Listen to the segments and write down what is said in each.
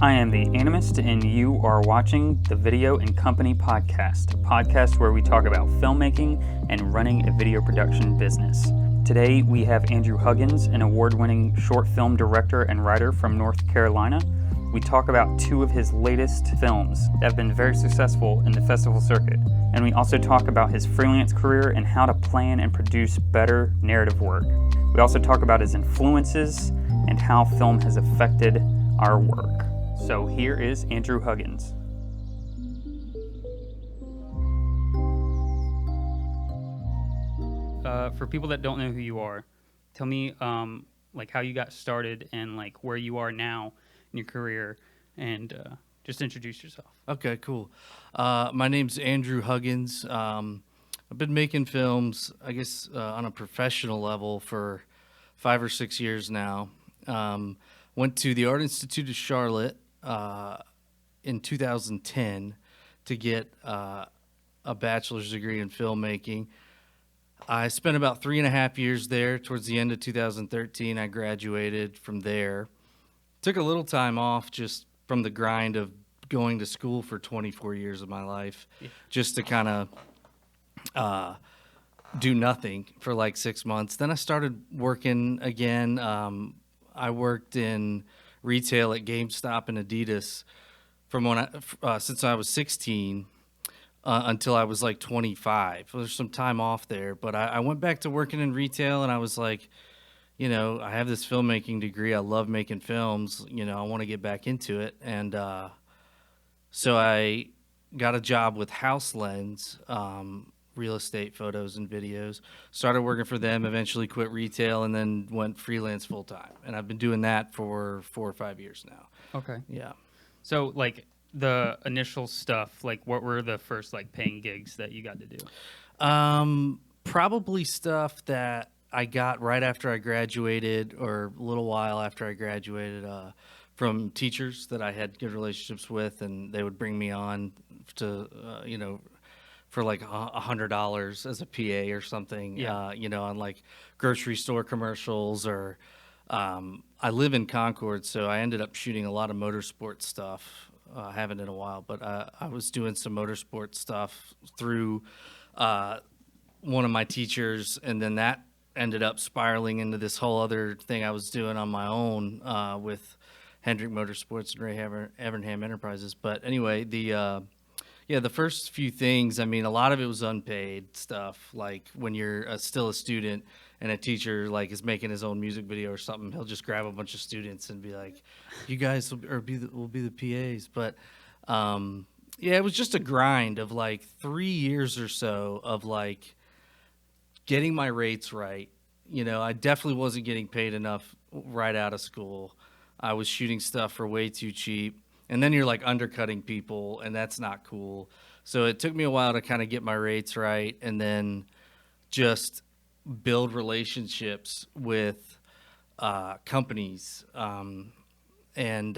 I am the Animist, and you are watching the Video and Company Podcast, a podcast where we talk about filmmaking and running a video production business. Today, we have Andrew Huggins, an award-winning short film director and writer from North Carolina. We talk about two of his latest films that have been very successful in the festival circuit. And we also talk about his freelance career and how to plan and produce better narrative work. We also talk about his influences and how film has affected our work. So here is Andrew Huggins. For people that don't know who you are, tell me how you got started and like where you are now in your career, and just introduce yourself. Okay, cool. My name's Andrew Huggins. I've been making films, I guess, on a professional level for 5 or 6 years now. Went to the Art Institute of Charlotte in 2010 to get a bachelor's degree in filmmaking. I spent about 3.5 years there. Towards the end of 2013, I graduated from there. Took a little time off just from the grind of going to school for 24 years of my life, just to kind of do nothing for like 6 months. Then I started working again. I worked in retail at GameStop and Adidas from since I was 16 until I was like 25. There's some time off there, but I went back to working in retail, and I was like, you know, I have this filmmaking degree. I love making films. You know, I want to get back into it. And so I got a job with House Lens, real estate photos and videos. Started working for them, eventually quit retail, and then went freelance full time. And I've been doing that for 4 or 5 years now. Okay. Yeah. So like the initial stuff, like what were the first like paying gigs that you got to do? Probably stuff that I got right after I graduated, or a little while after I graduated, from teachers that I had good relationships with, and they would bring me on to, for like $100 as a PA or something, on like grocery store commercials, or I live in Concord, so I ended up shooting a lot of motorsport stuff. I haven't in a while, but I was doing some motorsport stuff through one of my teachers, and then that ended up spiraling into this whole other thing I was doing on my own with Hendrick Motorsports and Ray Evernham Enterprises. But anyway, the first few things, I mean, a lot of it was unpaid stuff. Like when you're still a student and a teacher like is making his own music video or something, he'll just grab a bunch of students and be like, "You guys will be the PAs." But it was just a grind of like 3 years or so of like getting my rates right. You know, I definitely wasn't getting paid enough right out of school. I was shooting stuff for way too cheap. And then you're like undercutting people, and that's not cool. So it took me a while to kind of get my rates right, and then just build relationships with companies, and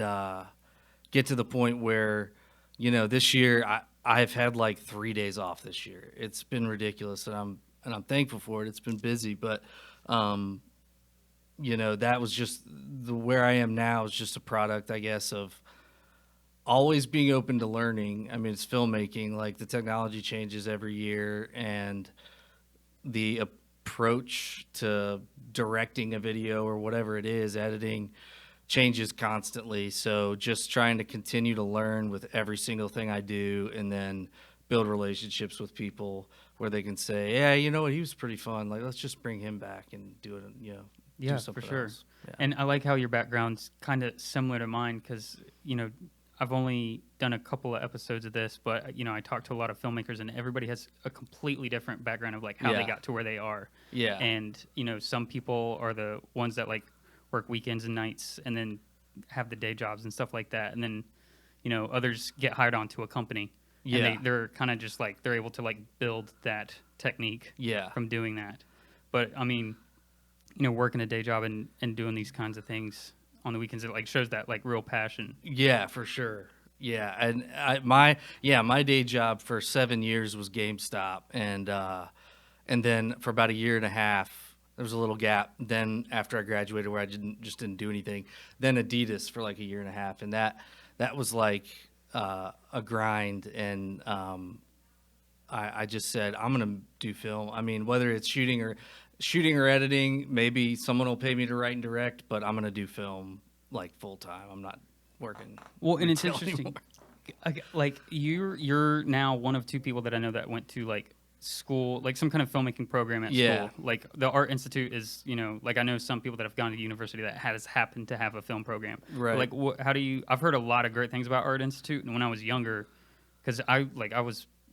get to the point where, you know, this year I've had like 3 days off this year. It's been ridiculous, and I'm thankful for it. It's been busy, but that was just where I am now is just a product, I guess, of always being open to learning. I mean, it's filmmaking. Like, the technology changes every year, and the approach to directing a video or whatever it is, editing, changes constantly. So just trying to continue to learn with every single thing I do, and then build relationships with people where they can say, yeah, you know what, he was pretty fun. Like, let's just bring him back and do it, Yeah, do something for sure. else. Yeah. And I like how your background's kind of similar to mine because, I've only done a couple of episodes of this, but, I talk to a lot of filmmakers, and everybody has a completely different background of, like, how they got to where they are. Yeah. And, some people are the ones that, like, work weekends and nights and then have the day jobs and stuff like that. And then, others get hired onto a company. Yeah. And they're kind of just, like, they're able to, like, build that technique from doing that. But, I mean, working a day job and doing these kinds of things on the weekends, it like shows that like real passion. Yeah, for sure. Yeah, and my day job for 7 years was GameStop, and then for about 1.5 years, There was a little gap. Then after I graduated, where I didn't do anything. Then Adidas for like a year and a half, and that was like a grind. And I just said I'm gonna do film. I mean, whether it's shooting or editing, maybe someone will pay me to write and direct, but I'm gonna do film like full time. I'm not working. Well, and it's retail interesting. anymore. Like you're now one of two people that I know that went to like school, like some kind of filmmaking program at school. Like the Art Institute is, like I know some people that have gone to university that has happened to have a film program. Right. Like how do you? I've heard a lot of great things about Art Institute, and when I was younger, because I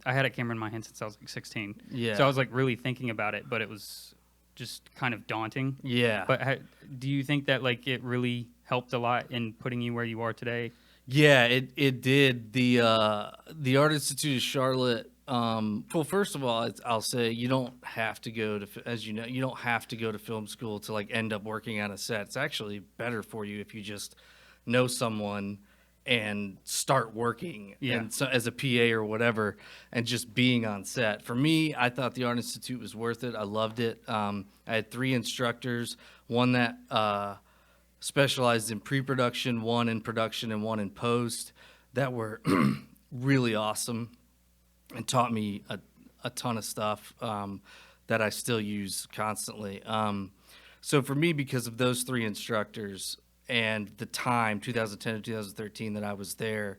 had a camera in my hand since I was like 16. Yeah. So I was like really thinking about it, but it was just kind of daunting. Yeah. But do you think that like it really helped a lot in putting you where you are today? Yeah, it did. The Art Institute of Charlotte. Well, first of all, I'll say you don't have to go to, as you know, you don't have to go to film school to like end up working on a set. It's actually better for you if you just know someone and start working, and so as a PA or whatever, and just being on set. For me, I thought the Art Institute was worth it. I loved it. I had 3 instructors, one that specialized in pre-production, one in production, and one in post, that were really awesome and taught me a ton of stuff that I still use constantly. So for me, because of those 3 instructors, and the time, 2010 to 2013, that I was there,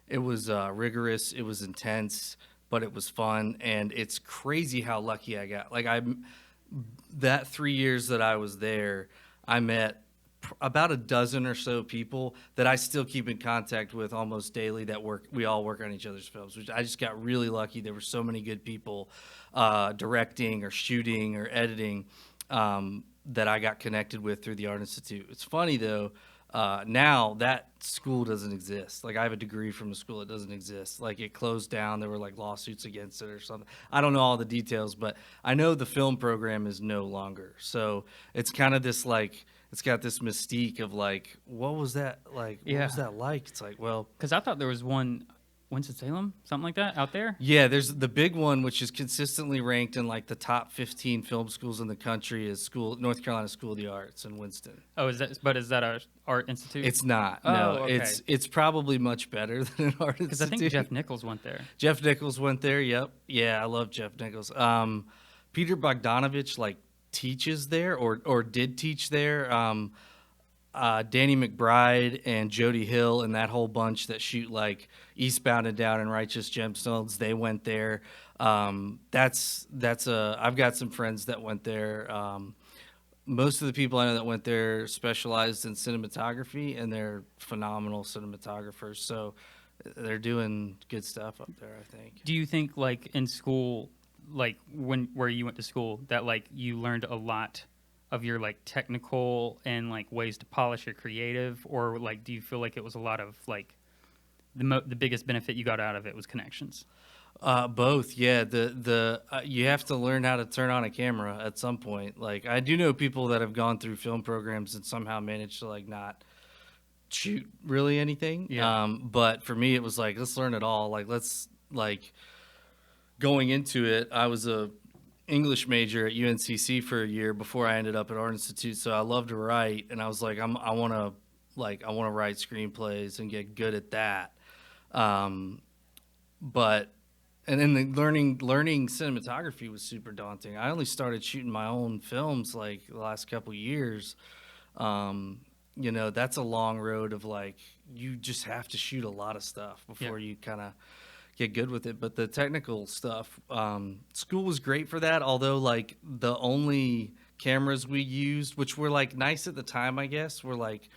it was rigorous, it was intense, but it was fun, and it's crazy how lucky I got. Like that 3 years that I was there, I met about a dozen or so people that I still keep in contact with almost daily that we all work on each other's films, which I just got really lucky. There were so many good people directing or shooting or editing that I got connected with through the Art Institute. It's funny though, now that school doesn't exist. Like I have a degree from a school that doesn't exist. Like it closed down. There were like lawsuits against it or something. I don't know all the details, but I know the film program is no longer. So it's kind of this like, it's got this mystique of like, what was that like? What was that like? It's like, well, because I thought there was one, Winston-Salem, something like that, out there. Yeah, there's the big one, which is consistently ranked in like the top 15 film schools in the country, is North Carolina School of the Arts in Winston. Oh, is that a Art Institute? It's not. Oh, no, okay. It's probably much better than an Art Institute. Because I think Jeff Nichols went there. Jeff Nichols went there. Yep. Yeah, I love Jeff Nichols. Peter Bogdanovich like teaches there or did teach there. Danny McBride and Jody Hill and that whole bunch that shoot like Eastbound and Down and Righteous Gemstones, they went there. I've got some friends that went there. Most of the people I know that went there specialized in cinematography, and they're phenomenal cinematographers. So they're doing good stuff up there, I think. Do you think like in school, like where you went to school, that like you learned a lot of your like technical and like ways to polish your creative, or like do you feel like it was a lot of like the biggest benefit you got out of it was connections? Both, yeah. You have to learn how to turn on a camera at some point. Like I do know people that have gone through film programs and somehow managed to like not shoot really anything. Yeah. But for me, it was like, let's learn it all. Like going into it, I was a English major at UNCC for a year before I ended up at Art Institute. So I love to write, and I was like, I want to write screenplays and get good at that. And then learning cinematography was super daunting. I only started shooting my own films like the last couple years. That's a long road of like, you just have to shoot a lot of stuff before you kind of get good with it. But the technical stuff, school was great for that. Although like the only cameras we used, which were like nice at the time, I guess, were like,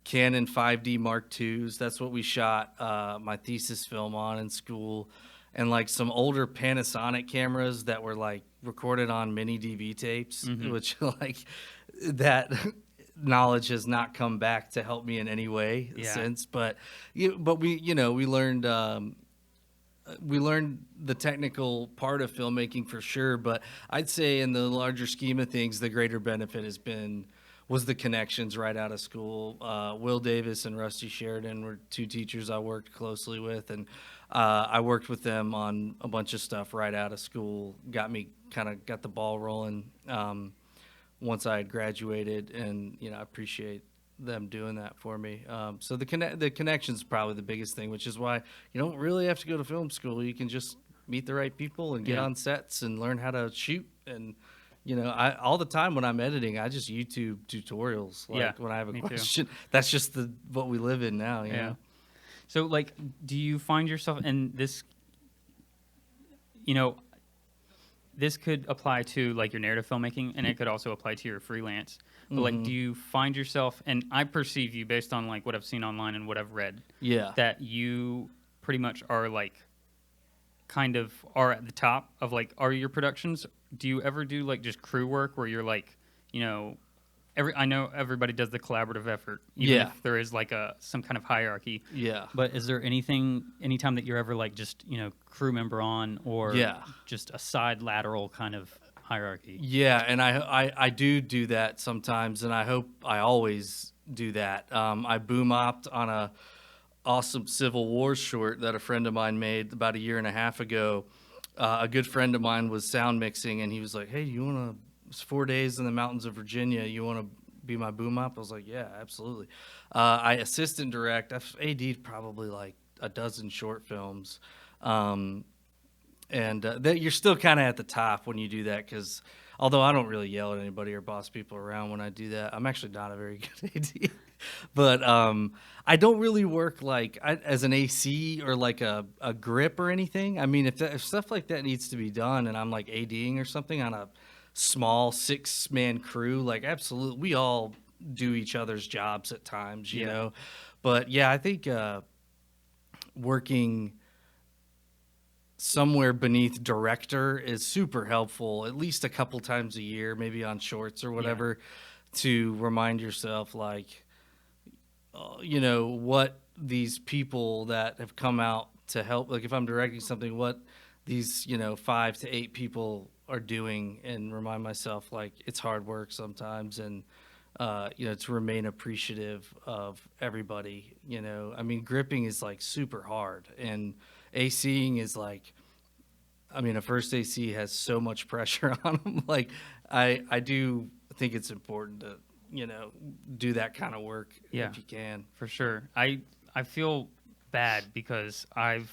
Canon 5D Mark IIs. That's what we shot my thesis film on in school. And like some older Panasonic cameras that were like recorded on mini DV tapes, which like that knowledge has not come back to help me in any way since. But we learned the technical part of filmmaking for sure. But I'd say in the larger scheme of things, the greater benefit has been was the connections right out of school. Will Davis and Rusty Sheridan were two teachers I worked closely with, and I worked with them on a bunch of stuff right out of school. Got the ball rolling once I had graduated, and I appreciate them doing that for me. So the connections is probably the biggest thing, which is why you don't really have to go to film school. You can just meet the right people and get on sets and learn how to shoot. And I all the time when I'm editing, I just YouTube tutorials. When I have a question, that's just what we live in now. You know? So like, do you find yourself in this? This could apply to like your narrative filmmaking, and it could also apply to your freelance. But like, do you find yourself, and I perceive you based on like what I've seen online and what I've read, that you pretty much are like, kind of are at the top of like, are your productions? Do you ever do like just crew work where you're like, I know everybody does the collaborative effort, even if there is like some kind of hierarchy. Yeah. But is there anytime that you're ever like just, crew member on, or just a side lateral kind of hierarchy? Yeah, and I do that sometimes, and I hope I always do that. I boom opped on a awesome Civil War short that a friend of mine made about 1.5 years ago. A good friend of mine was sound mixing, and he was like, "Hey, you want to? It's 4 days in the mountains of Virginia. You want to be my boom op?" I was like, "Yeah, absolutely." I assistant direct. I've AD'd probably like a dozen short films, and you're still kind of at the top when you do that, because although I don't really yell at anybody or boss people around when I do that, I'm actually not a very good AD. But I don't really work like as an AC or like a grip or anything. I mean, if stuff like that needs to be done and I'm like ADing or something on a small 6-man crew, like absolutely, we all do each other's jobs at times, you know. But yeah, I think working somewhere beneath director is super helpful, at least a couple times a year, maybe on shorts or whatever, to remind yourself like, what these people that have come out to help, like if I'm directing something, what these 5 to 8 people are doing, and remind myself like it's hard work sometimes, and to remain appreciative of everybody. I mean, gripping is like super hard, and ACing is like, I mean, a first AC has so much pressure on them. Like I do think it's important to do that kind of work if you can. For sure. I feel bad because I've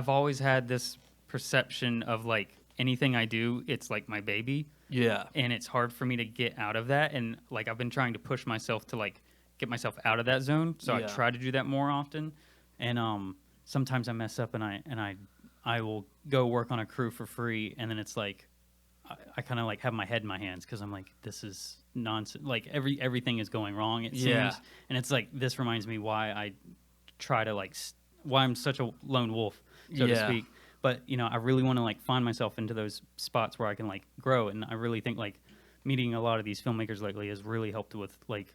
always had this perception of like anything I do, it's like my baby. Yeah. And it's hard for me to get out of that, and like I've been trying to push myself to like get myself out of that zone. So I try to do that more often. And sometimes I mess up, and I will go work on a crew for free, and then it's like I kind of like have my head in my hands because I'm like, this is nonsense. Like everything is going wrong, it seems. And it's like, this reminds me why I try to like, why I'm such a lone wolf, so to speak. But, I really want to like find myself into those spots where I can like grow. And I really think like meeting a lot of these filmmakers lately has really helped with like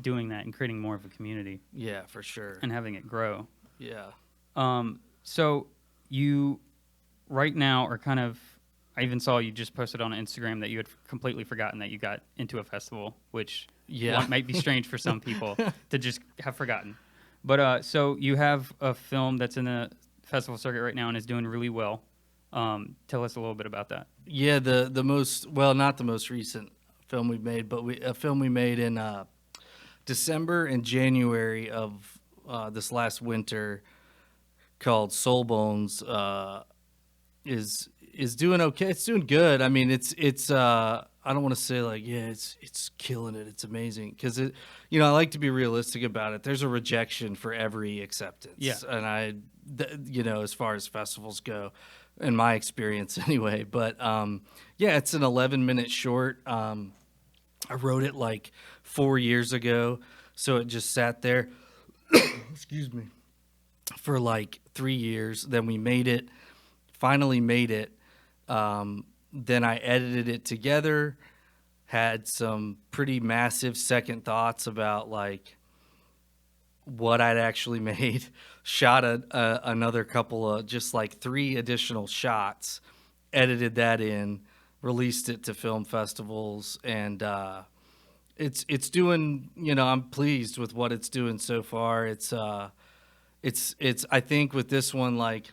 doing that and creating more of a community. Yeah, for sure. And having it grow. Yeah. So you right now are kind of, I even saw you just posted on Instagram that you had completely forgotten that you got into a festival, which might be strange for some people to just have forgotten. But so you have a film that's in the festival circuit right now and is doing really well. Tell us a little bit about that. Yeah, the most, well, not the most recent film we've made, but a film we made in December and January of this last winter called Cellphones is doing okay. It's doing good. I mean, it's I don't want to say like, it's killing it, it's amazing, because I like to be realistic about it. There's a rejection for every acceptance. Yeah. And as far as festivals go, in my experience anyway. But it's an 11-minute short. I wrote it like 4 years ago, so it just sat there excuse me, for like 3 years. Then we finally made it. Then I edited it together, had some pretty massive second thoughts about like what I'd actually made, shot another couple of, just like 3 additional shots, edited that in, released it to film festivals, and it's doing. I'm pleased with what it's doing so far. It's I think with this one, like,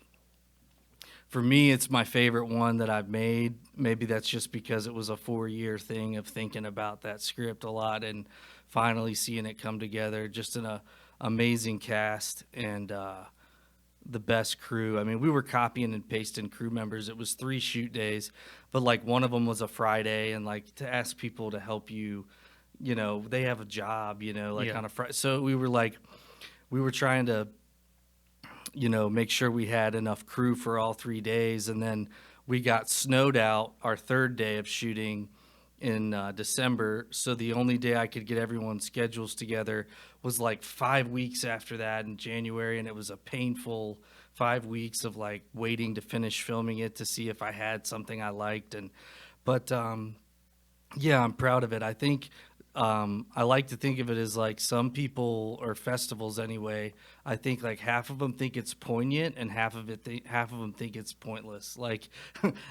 for me, it's my favorite one that I've made. Maybe that's just because it was a 4-year thing of thinking about that script a lot and finally seeing it come together. Just an amazing cast and the best crew. I mean, we were copying and pasting crew members. It was 3 shoot days, but like one of them was a Friday, and like to ask people to help you, they have a job, like on a Friday. So we were trying to, make sure we had enough crew for all 3 days. And then we got snowed out our 3rd day of shooting in December. So the only day I could get everyone's schedules together was like 5 weeks after that in January. And it was a painful 5 weeks of like waiting to finish filming it to see if I had something I liked. But yeah, I'm proud of it. I think I like to think of it as like some people, or festivals anyway, I think like half of them think it's poignant and half of them think it's pointless. Like,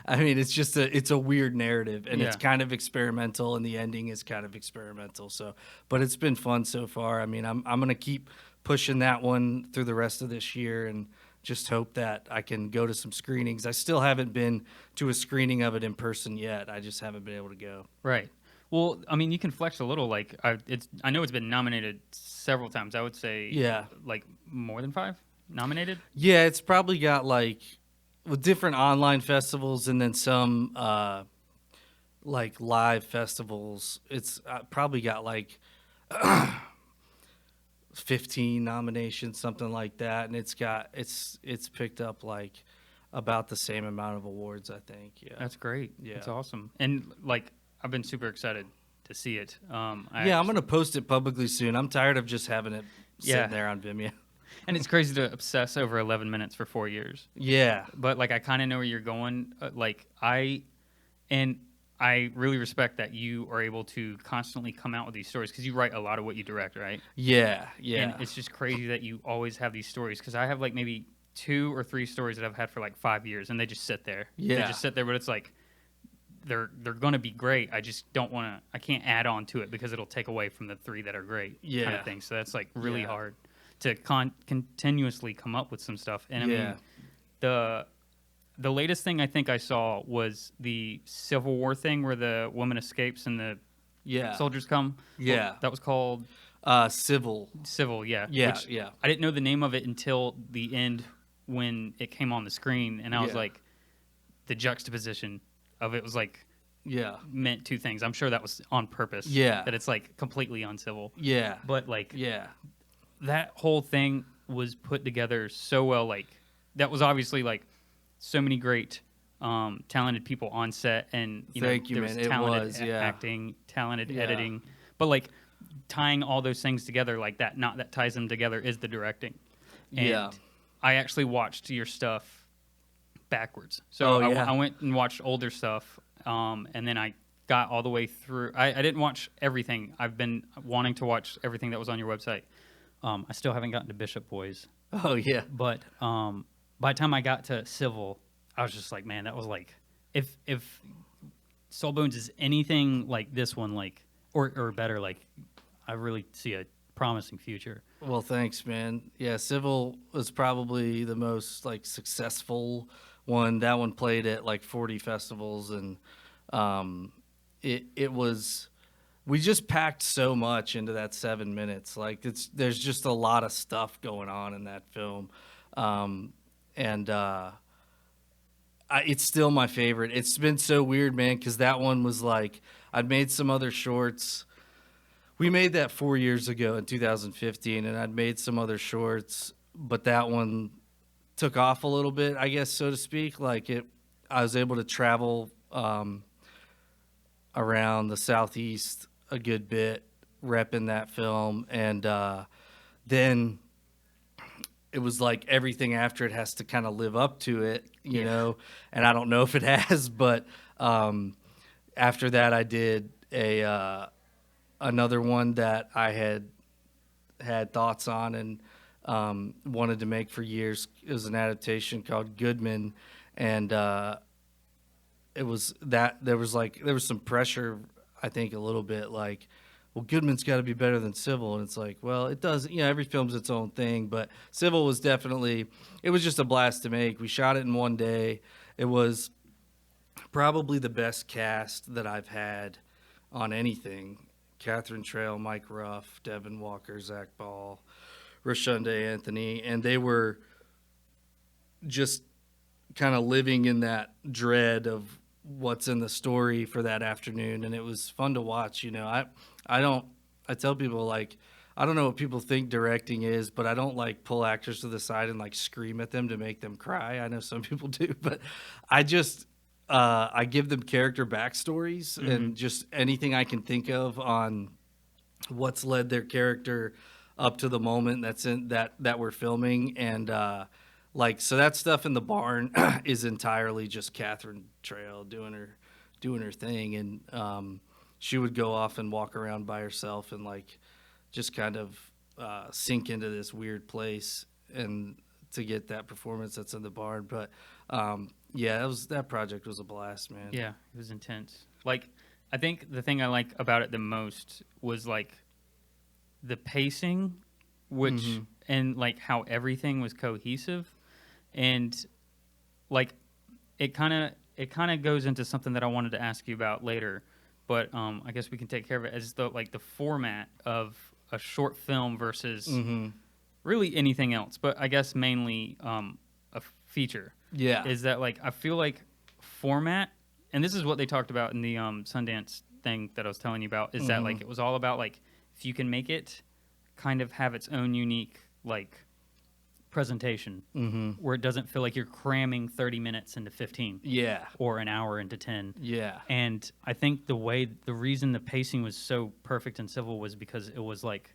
I mean, it's a weird narrative, and it's kind of experimental, and the ending is kind of experimental. So, but it's been fun so far. I mean, I'm going to keep pushing that one through the rest of this year, and just hope that I can go to some screenings. I still haven't been to a screening of it in person yet. I just haven't been able to go. Right. Well, I mean, you can flex a little. Like, I know it's been nominated several times. I would say, like more than 5 nominated. Yeah, it's probably got like with different online festivals and then some like live festivals. It's probably got like 15 nominations, something like that, and it's picked up like about the same amount of awards, I think. Yeah, that's great. Yeah, that's awesome. And like, I've been super excited to see it. I'm going to post it publicly soon. I'm tired of just having it sitting there on Vimeo. And it's crazy to obsess over 11 minutes for 4 years. Yeah. But like, I kind of know where you're going. I really respect that you are able to constantly come out with these stories, because you write a lot of what you direct, right? Yeah. And it's just crazy that you always have these stories, because I have like maybe 2 or 3 stories that I've had for like 5 years, and they just sit there. Yeah. They just sit there, but it's like, they're going to be great. I just don't want to. I can't add on to it because it'll take away from the 3 that are great. Kind of thing. So that's like really hard to continuously come up with some stuff. And I mean, the latest thing I think I saw was the Civil War thing where the woman escapes and the soldiers come. Yeah, that was called Civil. Civil, yeah. Which, I didn't know the name of it until the end when it came on the screen, and I was like, the juxtaposition of it was like meant 2 things. I'm sure that was on purpose. That it's like completely uncivil. But like that whole thing was put together so well. Like, that was obviously like so many great talented people on set, and there was talented acting, talented editing, but like tying all those things together like that, that ties them together is the directing. And I actually watched your stuff backwards. So I went and watched older stuff, and then I got all the way through. I didn't watch everything. I've been wanting to watch everything that was on your website. I still haven't gotten to Bishop Boys. Oh, yeah. But by the time I got to Civil, I was just like, man, that was like, if Soul Bones is anything like this one, like, or better, like, I really see a promising future. Well, thanks, man. Yeah, Civil was probably the most like successful one. That one played at like 40 festivals, and it was, we just packed so much into that 7 minutes. Like, there's just a lot of stuff going on in that film, and it's still my favorite. It's been so weird, man, because that one was like, I'd made some other shorts. We made that 4 years ago in 2015, and I'd made some other shorts, but that one took off a little bit, I guess, so to speak. Like, I was able to travel around the Southeast a good bit, repping that film, and then it was like everything after it has to kind of live up to it, you know, and I don't know if it has, but after that I did another one that I had thoughts on and wanted to make for years. It was an adaptation called Goodman, and it was that there was some pressure, I think, a little bit like, well, Goodman's got to be better than Civil, and it's like, well, it does. Every film's its own thing, but Civil was definitely, it was just a blast to make. We shot it in one day. It was probably the best cast that I've had on anything. Catherine Trail, Mike Ruff, Devin Walker, Zach Ball, Rashonda Anthony, and they were just kind of living in that dread of what's in the story for that afternoon, and it was fun to watch. I tell people, like, I don't know what people think directing is, but I don't like pull actors to the side and like scream at them to make them cry. I know some people do, but I just I give them character backstories and just anything I can think of on what's led their character up to the moment that's in that we're filming. And so that stuff in the barn is entirely just Catherine Trail doing her thing. And she would go off and walk around by herself and like just kind of sink into this weird place and to get that performance that's in the barn. But yeah, that project was a blast, man. Yeah, it was intense. Like, I think the thing I like about it the most was like the pacing, which and like how everything was cohesive, and like it kind of goes into something that I wanted to ask you about later, but I guess we can take care of it as the format of a short film versus really anything else, but I guess mainly a feature. Yeah, is that like I feel like format, and this is what they talked about in the Sundance thing that I was telling you about, is that like it was all about like if you can make it kind of have its own unique like presentation where it doesn't feel like you're cramming 30 minutes into 15 or an hour into 10. And I think the reason the pacing was so perfect in Civil was because it was like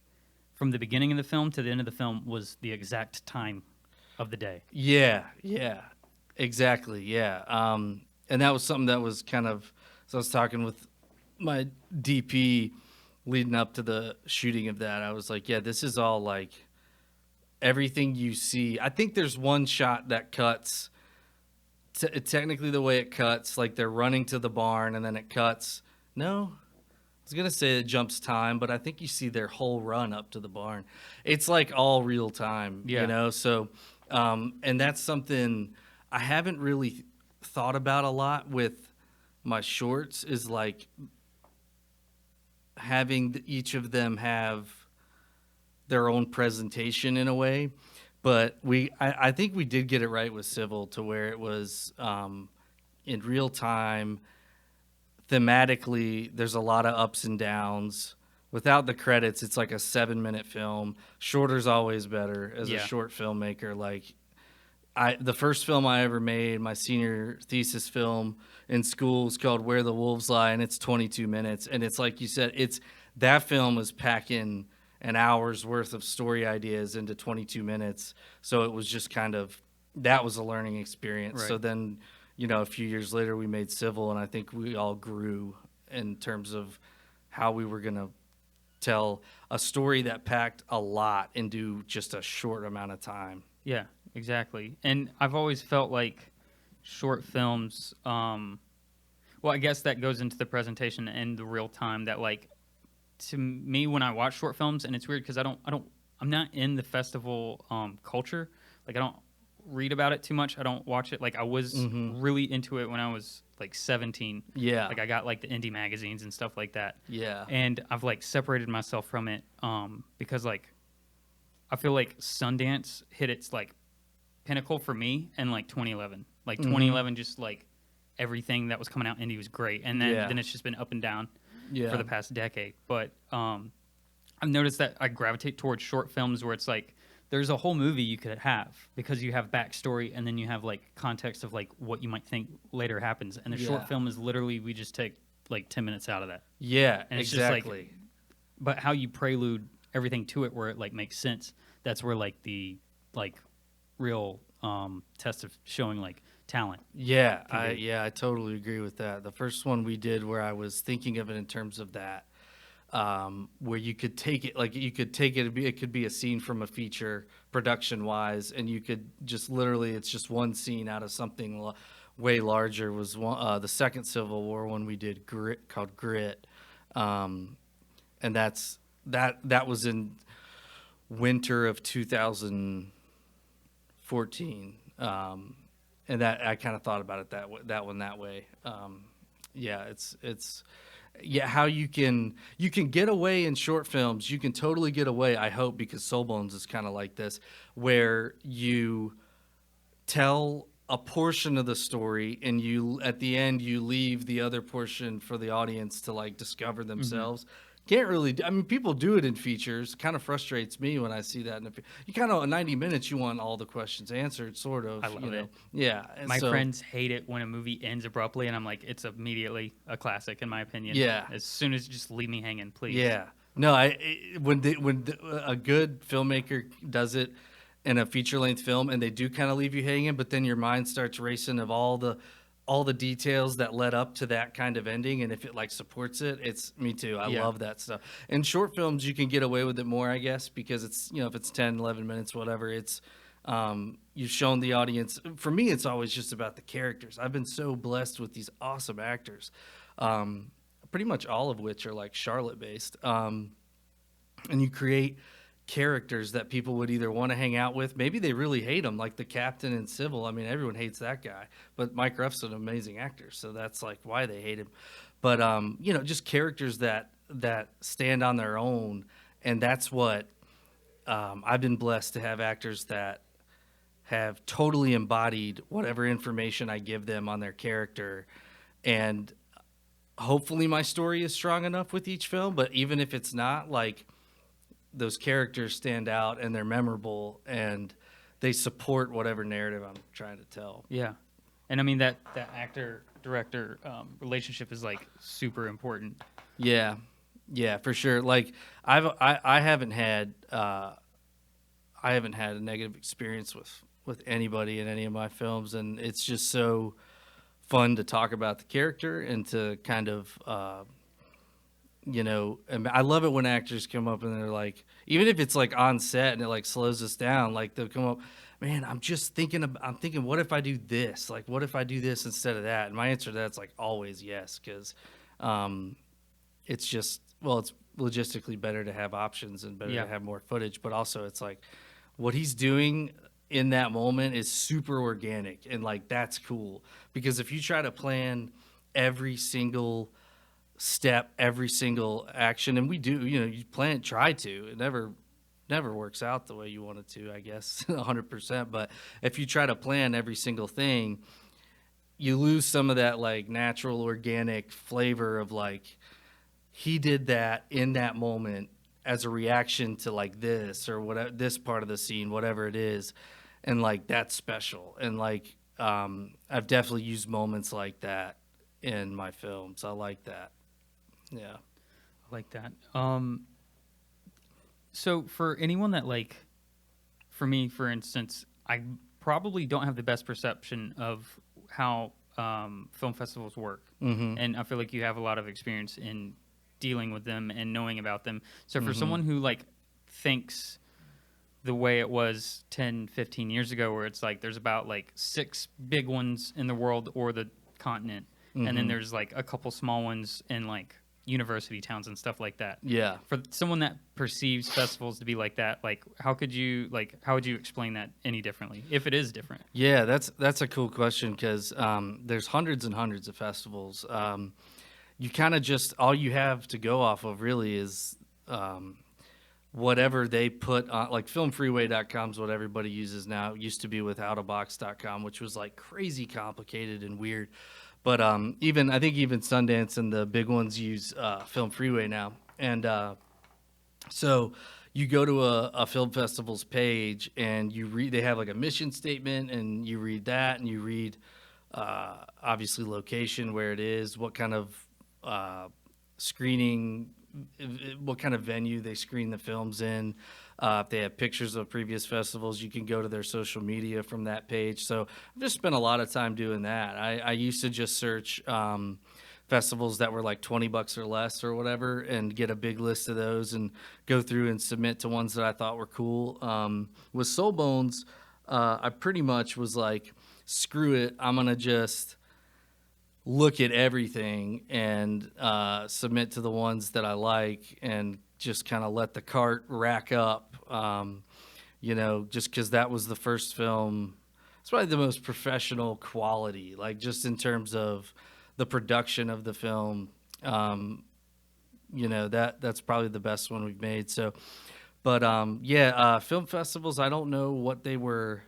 from the beginning of the film to the end of the film was the exact time of the day. Exactly. And that was something that was kind of, so I was talking with my DP leading up to the shooting of that. I was like, yeah, this is all like everything you see. I think there's one shot that cuts, technically the way it cuts, like they're running to the barn and then it cuts. No, I was going to say it jumps time, but I think you see their whole run up to the barn. It's like all real time, So, and that's something I haven't really thought about a lot with my shorts, is like having each of them have their own presentation in a way. But I think we did get it right with Civil to where it was in real time. Thematically, there's a lot of ups and downs. Without the credits, it's like a 7-minute film. Shorter's always better as a short filmmaker. Like, the first film I ever made, my senior thesis film in school, is called Where the Wolves Lie, and it's 22 minutes. And it's like you said, that film is packing an hour's worth of story ideas into 22 minutes. So it was just kind of, that was a learning experience. Right. So then, a few years later, we made Civil, and I think we all grew in terms of how we were going to tell a story that packed a lot into just a short amount of time. Yeah, exactly. And I've always felt like short films, well, I guess that goes into the presentation and the real time, that like, to me, when I watch short films, and it's weird because I'm not in the festival culture. Like, I don't read about it too much. I don't watch it. Like, I was really into it when I was like 17. Yeah. Like, I got like the indie magazines and stuff like that. Yeah. And I've like separated myself from it because like I feel like Sundance hit its like pinnacle for me in like 2011. Like 2011, just like everything that was coming out indie was great, and then it's just been up and down for the past decade. But I've noticed that I gravitate towards short films where it's like there's a whole movie you could have because you have backstory and then you have like context of like what you might think later happens. And the short film is literally, we just take like 10 minutes out of that. Yeah, and it's exactly. Just like, but how you prelude everything to it where it like makes sense, that's where like the like real test of showing like talent. Yeah, I totally agree with that. The first one we did where I was thinking of it in terms of that, where you could take it, it could be a scene from a feature production wise, and you could just literally, it's just one scene out of something way larger was the second Civil War one we did called Grit, and that was in winter of 2014, and that I kind of thought about it that way. Yeah, it's how you can get away in short films. You can totally get away, I hope, because Cellphones is kind of like this, where you tell a portion of the story and you at the end you leave the other portion for the audience to like discover themselves. Can't really I mean, people do it in features. Kind of frustrates me when I see that you kind of 90 minutes you want all the questions answered, sort of. I love it. Yeah, My friends hate it when a movie ends abruptly, and I'm like, it's immediately a classic in my opinion. Yeah, as soon as just leave me hanging, please. Yeah, no, when a good filmmaker does it in a feature-length film and they do kind of leave you hanging, but then your mind starts racing of all the details that led up to that kind of ending, and if it like supports it, it's me too. I love that stuff. In short films you can get away with it more, I guess, because it's, if it's 10, 11 minutes, whatever, it's you've shown the audience. For me, it's always just about the characters. I've been so blessed with these awesome actors, pretty much all of which are like Charlotte based, and you create characters that people would either want to hang out with. Maybe they really hate him, like the captain in Civil. I mean, everyone hates that guy, but Mike Ruff's an amazing actor, so that's like why they hate him. But just characters that stand on their own, and that's what I've been blessed to have actors that have totally embodied whatever information I give them on their character, and hopefully my story is strong enough with each film. But even if it's not, like, those characters stand out and they're memorable and they support whatever narrative I'm trying to tell. Yeah. And I mean that actor director relationship is like super important. Yeah, for sure. Like I haven't had a negative experience with anybody in any of my films, and it's just so fun to talk about the character and to kind of and I love it when actors come up and they're like, even if it's like on set and it like slows us down, like they'll come up, man, I'm thinking, what if I do this? Like, what if I do this instead of that? And my answer to that's like always yes, because it's just, well, it's logistically better to have options and better to have more footage, but also it's like what he's doing in that moment is super organic, and like that's cool, because if you try to plan every single step, every single action, and we do, you try to, it never works out the way you want it to, I guess, 100%. But if you try to plan every single thing, you lose some of that like natural organic flavor of like, he did that in that moment as a reaction to like this or whatever, this part of the scene, whatever it is, and like that's special. And like I've definitely used moments like that in my films. I like that. Yeah, I like that. So for anyone that, like, for me, for instance, I probably don't have the best perception of how film festivals work, and I feel like you have a lot of experience in dealing with them and knowing about them. So for someone who like thinks the way it was 10, 15 years ago, where it's like there's about like 6 big ones in the world or the continent, and then there's like a couple small ones in like university towns and stuff like that. Yeah. For someone that perceives festivals to be like that, like how would you explain that any differently, if it is different? Yeah, that's a cool question, because there's hundreds and hundreds of festivals. You kind of just, all you have to go off of really is whatever they put on, like filmfreeway.com is what everybody uses now. It used to be with outobox.com, which was like crazy complicated and weird. But I think even Sundance and the big ones use Film Freeway now. And so you go to a film festival's page and you read, they have like a mission statement, and you read that, and you read obviously location, where it is, what kind of screening, what kind of venue they screen the films in. If they have pictures of previous festivals, you can go to their social media from that page. So I've just spent a lot of time doing that. I used to just search festivals that were like $20 or less or whatever, and get a big list of those and go through and submit to ones that I thought were cool. With Cellphones, I pretty much was like, screw it, I'm going to just look at everything and submit to the ones that I like and just kind of let the cart rack up, just because that was the first film. It's probably the most professional quality, like just in terms of the production of the film. That's probably the best one we've made. So, but film festivals, I don't know what they were.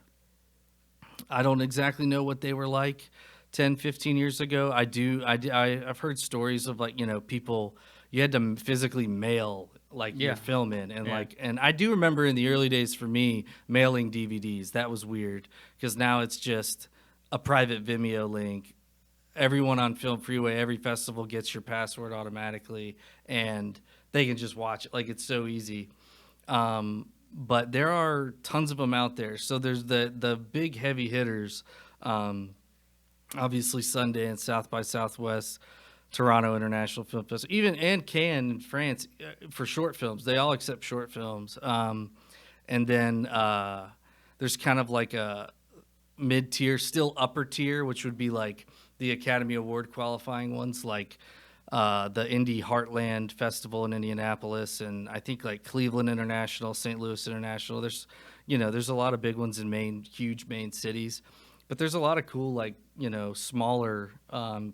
I don't exactly know what they were like 10, 15 years ago. I've heard stories of people, you had to physically mail your film in, and I do remember in the early days for me mailing DVDs. That was weird because now it's just a private Vimeo link. Everyone on Film Freeway, every festival gets your password automatically, and they can just watch it. Like, it's so easy. But there are tons of them out there. So there's the big heavy hitters, obviously Sundance, South by Southwest, Toronto International Film Festival, and Cannes in France for short films. They all accept short films. And then there's kind of like a mid-tier, still upper tier, which would be like the Academy Award qualifying ones, like the Indie Heartland Festival in Indianapolis, and I think like Cleveland International, St. Louis International. There's a lot of big ones in huge main cities, but there's a lot of cool smaller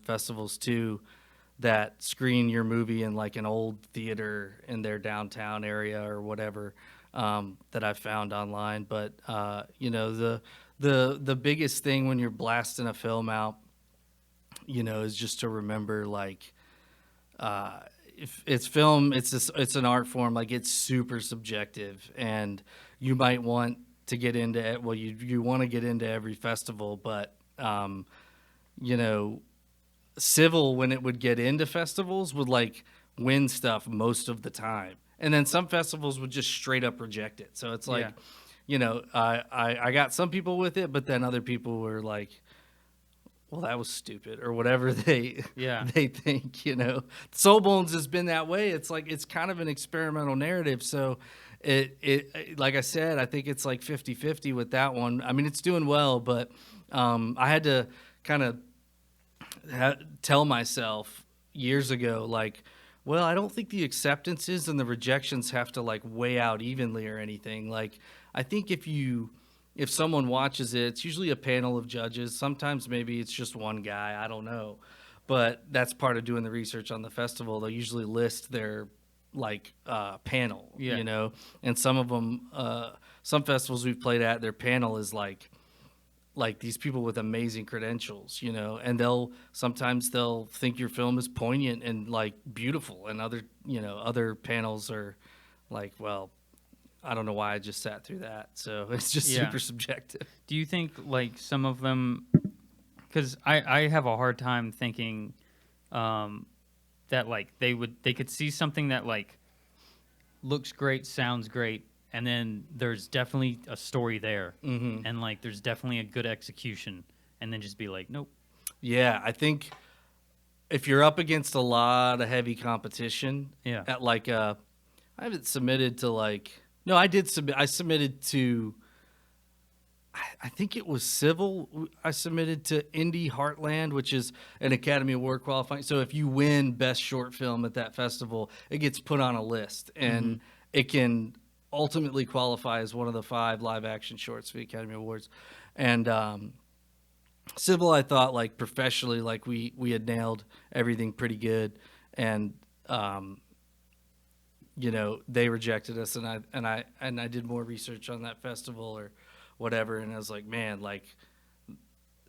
festivals too that screen your movie in like an old theater in their downtown area or whatever, that I've found online. But the biggest thing when you're blasting a film out, is just to remember if it's film, it's an art form. Like, it's super subjective, and you might want to get into it. Well, you want to get into every festival, but Civil, when it would get into festivals, would win stuff most of the time, and then some festivals would just straight up reject it. So it's I got some people with it, but then other people were like, well, that was stupid, or whatever they think. Soul Bones has been that way. It's it's kind of an experimental narrative. So it like I said, I think it's 50-50 with that one. I mean, it's doing well, but I had to kind of tell myself years ago, well, I don't think the acceptances and the rejections have to weigh out evenly or anything. I think if someone watches it, it's usually a panel of judges. Sometimes maybe it's just one guy. I don't know. But that's part of doing the research on the festival. They'll usually list their panel, and some of them, some festivals we've played at, their panel is like these people with amazing credentials, and sometimes they'll think your film is poignant and beautiful, and other panels are well, I don't know why I just sat through that. So it's just super subjective. Do you think some of them, because I have a hard time thinking that they could see something that looks great, sounds great, and then there's definitely a story there, and there's definitely a good execution, and then just be nope. Yeah, I think if you're up against a lot of heavy competition, at I haven't submitted to no, I did submit. I submitted to, I think it was Civil. I submitted to Indie Heartland, which is an Academy Award qualifying. So if you win Best Short Film at that festival, it gets put on a list, and it can ultimately qualify as one of the 5 live-action shorts for the Academy Awards. And Civil, I thought professionally, we had nailed everything pretty good, and they rejected us, and I did more research on that festival or whatever, and I was man,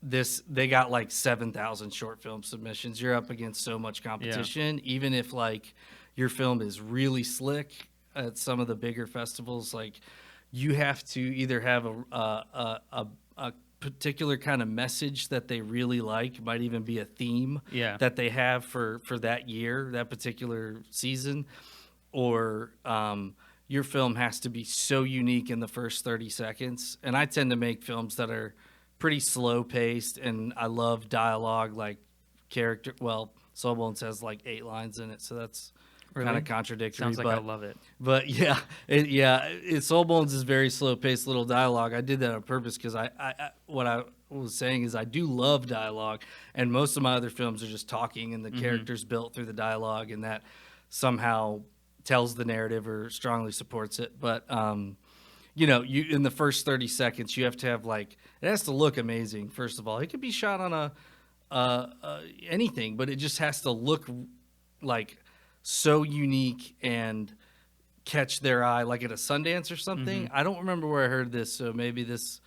they got 7,000 short film submissions. You're up against so much competition. Even if your film is really slick at some of the bigger festivals, you have to either have a particular kind of message that they really like, might even be a theme that they have for that year, that particular season, or your film has to be so unique in the first 30 seconds. And I tend to make films that are pretty slow paced, and I love dialogue, character. Well, Soul Bones has 8 lines in it, so that's kind of contradictory. Sounds like I love it. But Soul Bones is very slow paced little dialogue. I did that on purpose because was saying is I do love dialogue, and most of my other films are just talking and the characters built through the dialogue, and that somehow tells the narrative or strongly supports it. But you know, you in the first 30 seconds, you have to have like, it has to look amazing. First of all, it could be shot on anything, but it just has to look like so unique and catch their eye, like at a Sundance or something. I don't remember where I heard this, so maybe this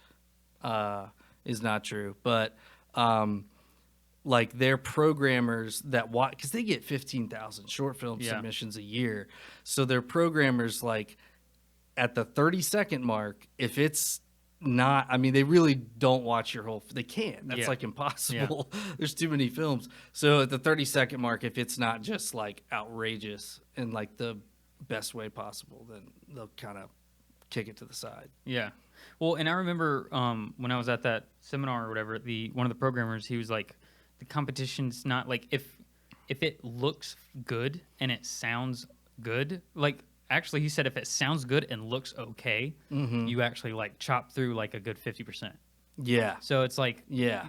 is not true. But like they're programmers that watch, because they get 15,000 short film submissions a year. So they're programmers like at the 30-second mark, if it's not, I mean, they really don't watch your whole, they can't. That's like impossible. There's too many films. So at the 30-second mark, if it's not just like outrageous in like the best way possible, then they'll kind of kick it to the side. Yeah. Well, and I remember when I was at that seminar or whatever, one of the programmers, he was like, the competition's not like, if it looks good and it sounds good, like, actually he said if it sounds good and looks okay, you actually like chop through like a good 50%. Yeah. So it's like,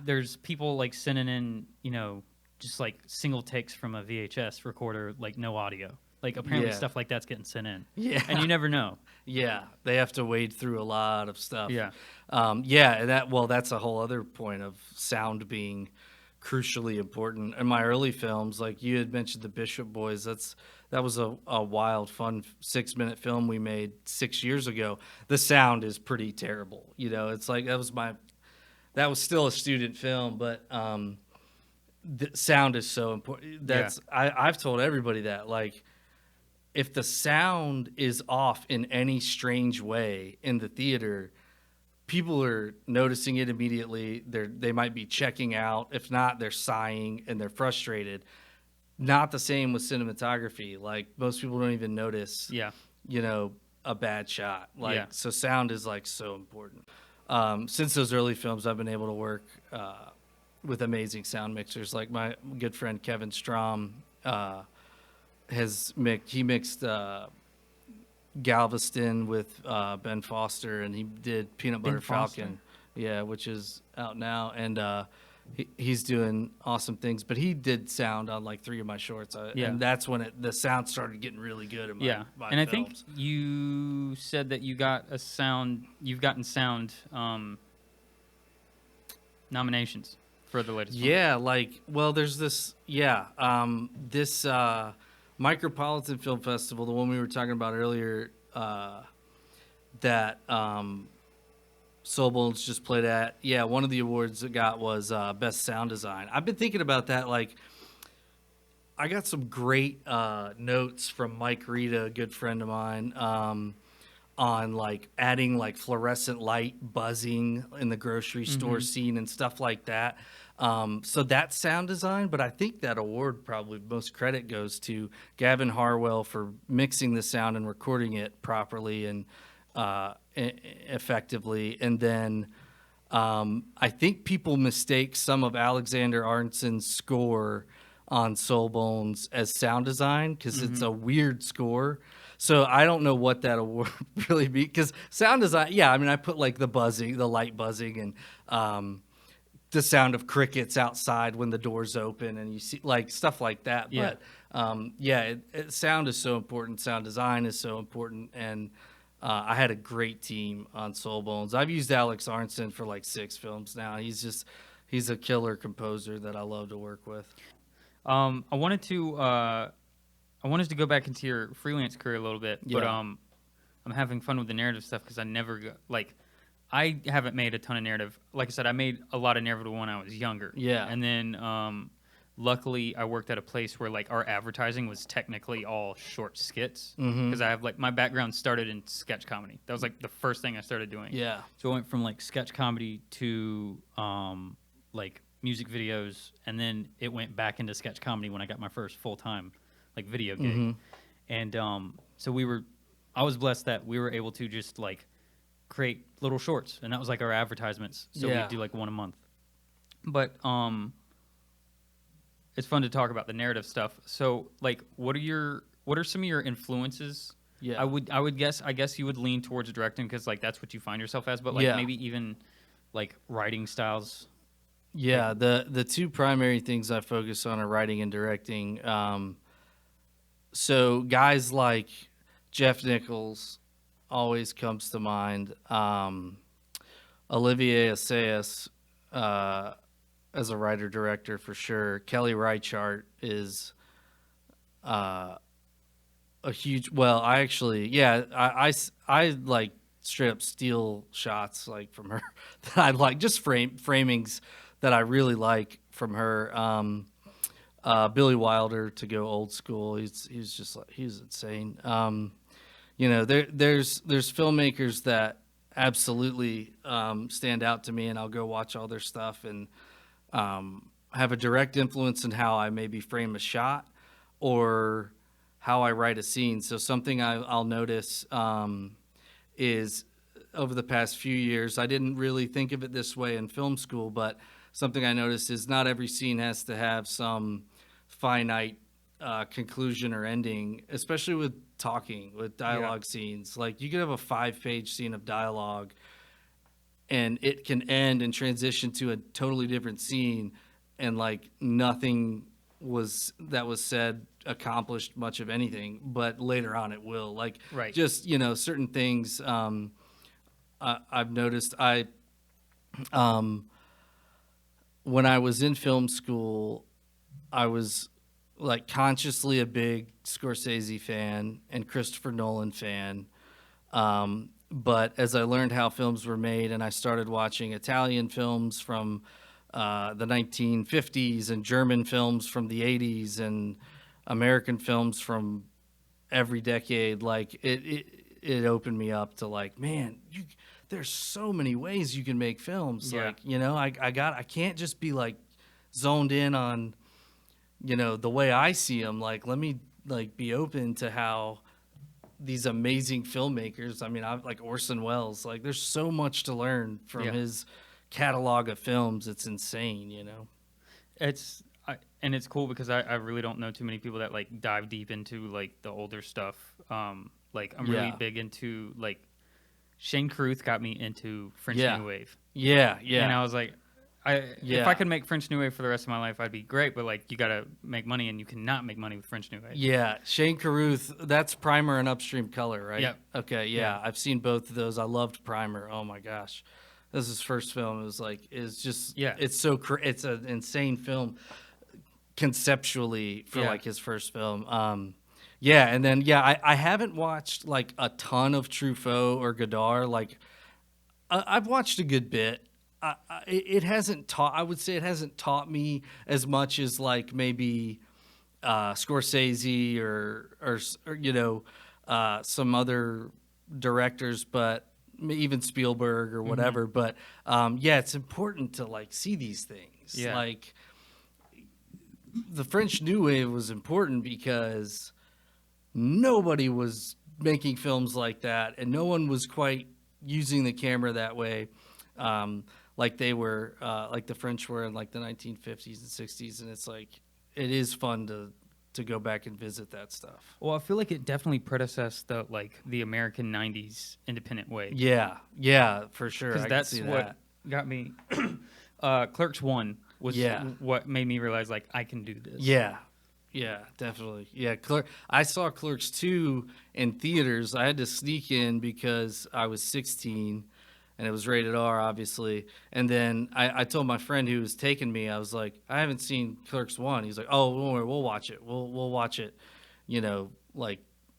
there's people like sending in, you know, just like single takes from a VHS recorder, like no audio. Like apparently stuff like that's getting sent in. Yeah. And you never know. Yeah. They have to wade through a lot of stuff. Yeah. And that's a whole other point of sound being crucially important. In my early films, like you had mentioned the Bishop Boys, that was a wild, fun 6-minute film we made 6 years ago. The sound is pretty terrible. You know, it's like that was still a student film, but the sound is so important. I've told everybody that, like, if the sound is off in any strange way in the theater, people are noticing it immediately. They might be checking out. If not, they're sighing and they're frustrated. Not the same with cinematography. Like most people don't even notice, you know, a bad shot. Like so, sound is like so important. Since those early films, I've been able to work with amazing sound mixers. Like my good friend Kevin Strom mixed Galveston with Ben Foster, and he did Peanut Butter Falcon, which is out now, and he's doing awesome things. But he did sound on like 3 of my shorts, and that's when the sound started getting really good in my my and films. I think you said that you've gotten sound nominations for the latest one. There's this this Micropolitan Film Festival, the one we were talking about earlier, that Soulbones just played at. Yeah, one of the awards it got was Best Sound Design. I've been thinking about that. Like, I got some great notes from Mike Rita, a good friend of mine, on like adding like fluorescent light buzzing in the grocery store scene and stuff like that. So that's sound design, but I think that award probably most credit goes to Gavin Harwell for mixing the sound and recording it properly and effectively. And then I think people mistake some of Alexander Arnson's score on Soulbones as sound design because it's a weird score. So I don't know what that award really be, because sound design, I mean, I put like the buzzing, the light buzzing, and the sound of crickets outside when the doors open, and you see like stuff like that. Yeah. But sound is so important. Sound design is so important, and I had a great team on Soulbones. I've used Alex Arnson for like 6 films now. He's a killer composer that I love to work with. I wanted to go back into your freelance career a little bit, but I'm having fun with the narrative stuff because I haven't made a ton of narrative. Like I said, I made a lot of narrative when I was younger. Yeah. And then luckily I worked at a place where like our advertising was technically all short skits because I have like my background started in sketch comedy. That was like the first thing I started doing. Yeah. So I went from like sketch comedy to like music videos, and then it went back into sketch comedy when I got my first full-time like video gig. And so I was blessed that we were able to just like create little shorts, and that was like our advertisements. So we'd do like one a month. But it's fun to talk about the narrative stuff. So like what are some of your influences? I guess you would lean towards directing because like that's what you find yourself as, but like maybe even like writing styles? Yeah, the two primary things I focus on are writing and directing. So guys like Jeff Nichols always comes to mind. Olivier Assayas as a writer director for sure. Kelly Reichardt is a huge. Well, I actually, yeah, I like straight up steal shots like from her that I like, just framings that I really like from her. Billy Wilder, to go old school, he's just like, he's insane. You know, there's filmmakers that absolutely stand out to me, and I'll go watch all their stuff and have a direct influence in how I maybe frame a shot or how I write a scene. So something I'll notice is over the past few years, I didn't really think of it this way in film school, but something I noticed is not every scene has to have some finite conclusion or ending, especially with dialogue scenes. Like you could have a 5-page scene of dialogue and it can end and transition to a totally different scene, and like nothing that was said accomplished much of anything, but later on it will. Like just, you know, certain things I've noticed. When I was in film school, I was like consciously a big Scorsese fan and Christopher Nolan fan. But as I learned how films were made and I started watching Italian films from the 1950s and German films from the 80s and American films from every decade, like it opened me up to like, man, there's so many ways you can make films. Like, you know, I can't just be like zoned in on, you know, the way I see them. Like, let me like be open to how these amazing filmmakers. I mean, I like Orson Welles. Like, there's so much to learn from his catalog of films. It's insane, you know. And it's cool because I really don't know too many people that like dive deep into like the older stuff. Like I'm really big into like Shane Carruth got me into French New Wave. Yeah. And I was like, if I could make French New Wave for the rest of my life, I'd be great. But like, you gotta make money, and you cannot make money with French New Wave. Yeah, Shane Carruth. That's Primer and Upstream Color, right? Yeah. Okay. Yeah, I've seen both of those. I loved Primer. Oh my gosh, this is his first film. It was like, it's just, it's so, it's an insane film conceptually for like his first film. And then I haven't watched like a ton of Truffaut or Godard. Like I've watched a good bit. It hasn't taught. I would say it hasn't taught me as much as like maybe Scorsese or you know some other directors, but even Spielberg or whatever. But it's important to like see these things. Yeah. Like the French New Wave was important because nobody was making films like that, and no one was quite using the camera that way. Like they were, like the French were in like the 1950s and 60s, and it's like it is fun to go back and visit that stuff. Well, I feel like it definitely predecessed the American '90s independent wave. Yeah, for sure. Because that's what got me. Clerks 1 was what made me realize like I can do this. Yeah, definitely. Yeah, I saw Clerks 2 in theaters. I had to sneak in because I was 16. And it was rated R, obviously. And then I told my friend who was taking me, I was like, I haven't seen Clerks 1. He's like, oh, don't worry, we'll watch it. We'll watch it, you know, like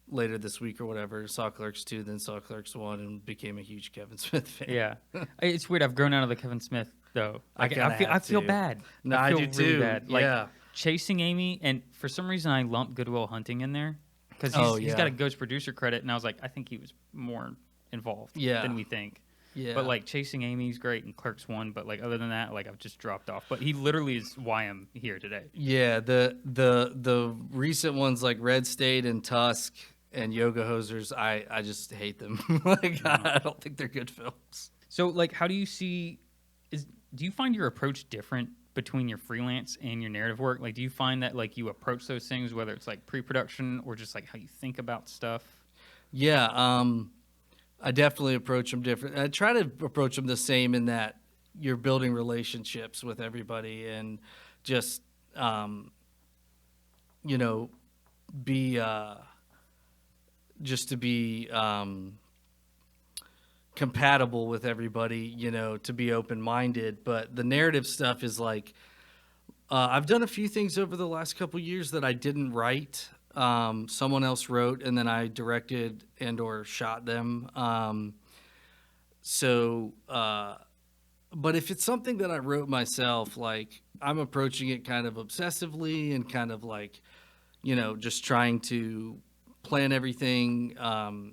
later this week or whatever. Saw Clerks 2, then saw Clerks 1, and became a huge Kevin Smith fan. Yeah. It's weird. I've grown out of the Kevin Smith, though. I feel bad. No, I feel do really too. bad. Like, Chasing Amy, and for some reason I lumped Good Will Hunting in there. Because he's got a Ghost producer credit, and I was like, I think he was more involved than we think. Yeah. But like Chasing Amy's great and Clerks 1, but like other than that, like I've just dropped off. But he literally is why I'm here today. Yeah, the recent ones like Red State and Tusk and Yoga Hosers, I just hate them. Like I don't think they're good films. So like how do you see do you find your approach different between your freelance and your narrative work? Like do you find that like you approach those things, whether it's like pre-production or just like how you think about stuff? Yeah, I definitely approach them different. I try to approach them the same in that you're building relationships with everybody, and just you know, be just to be compatible with everybody, you know, to be open-minded. But the narrative stuff is like, I've done a few things over the last couple years that I didn't write. Someone else wrote, and then I directed and or shot them. But if it's something that I wrote myself, like, I'm approaching it kind of obsessively and kind of like, you know, just trying to plan everything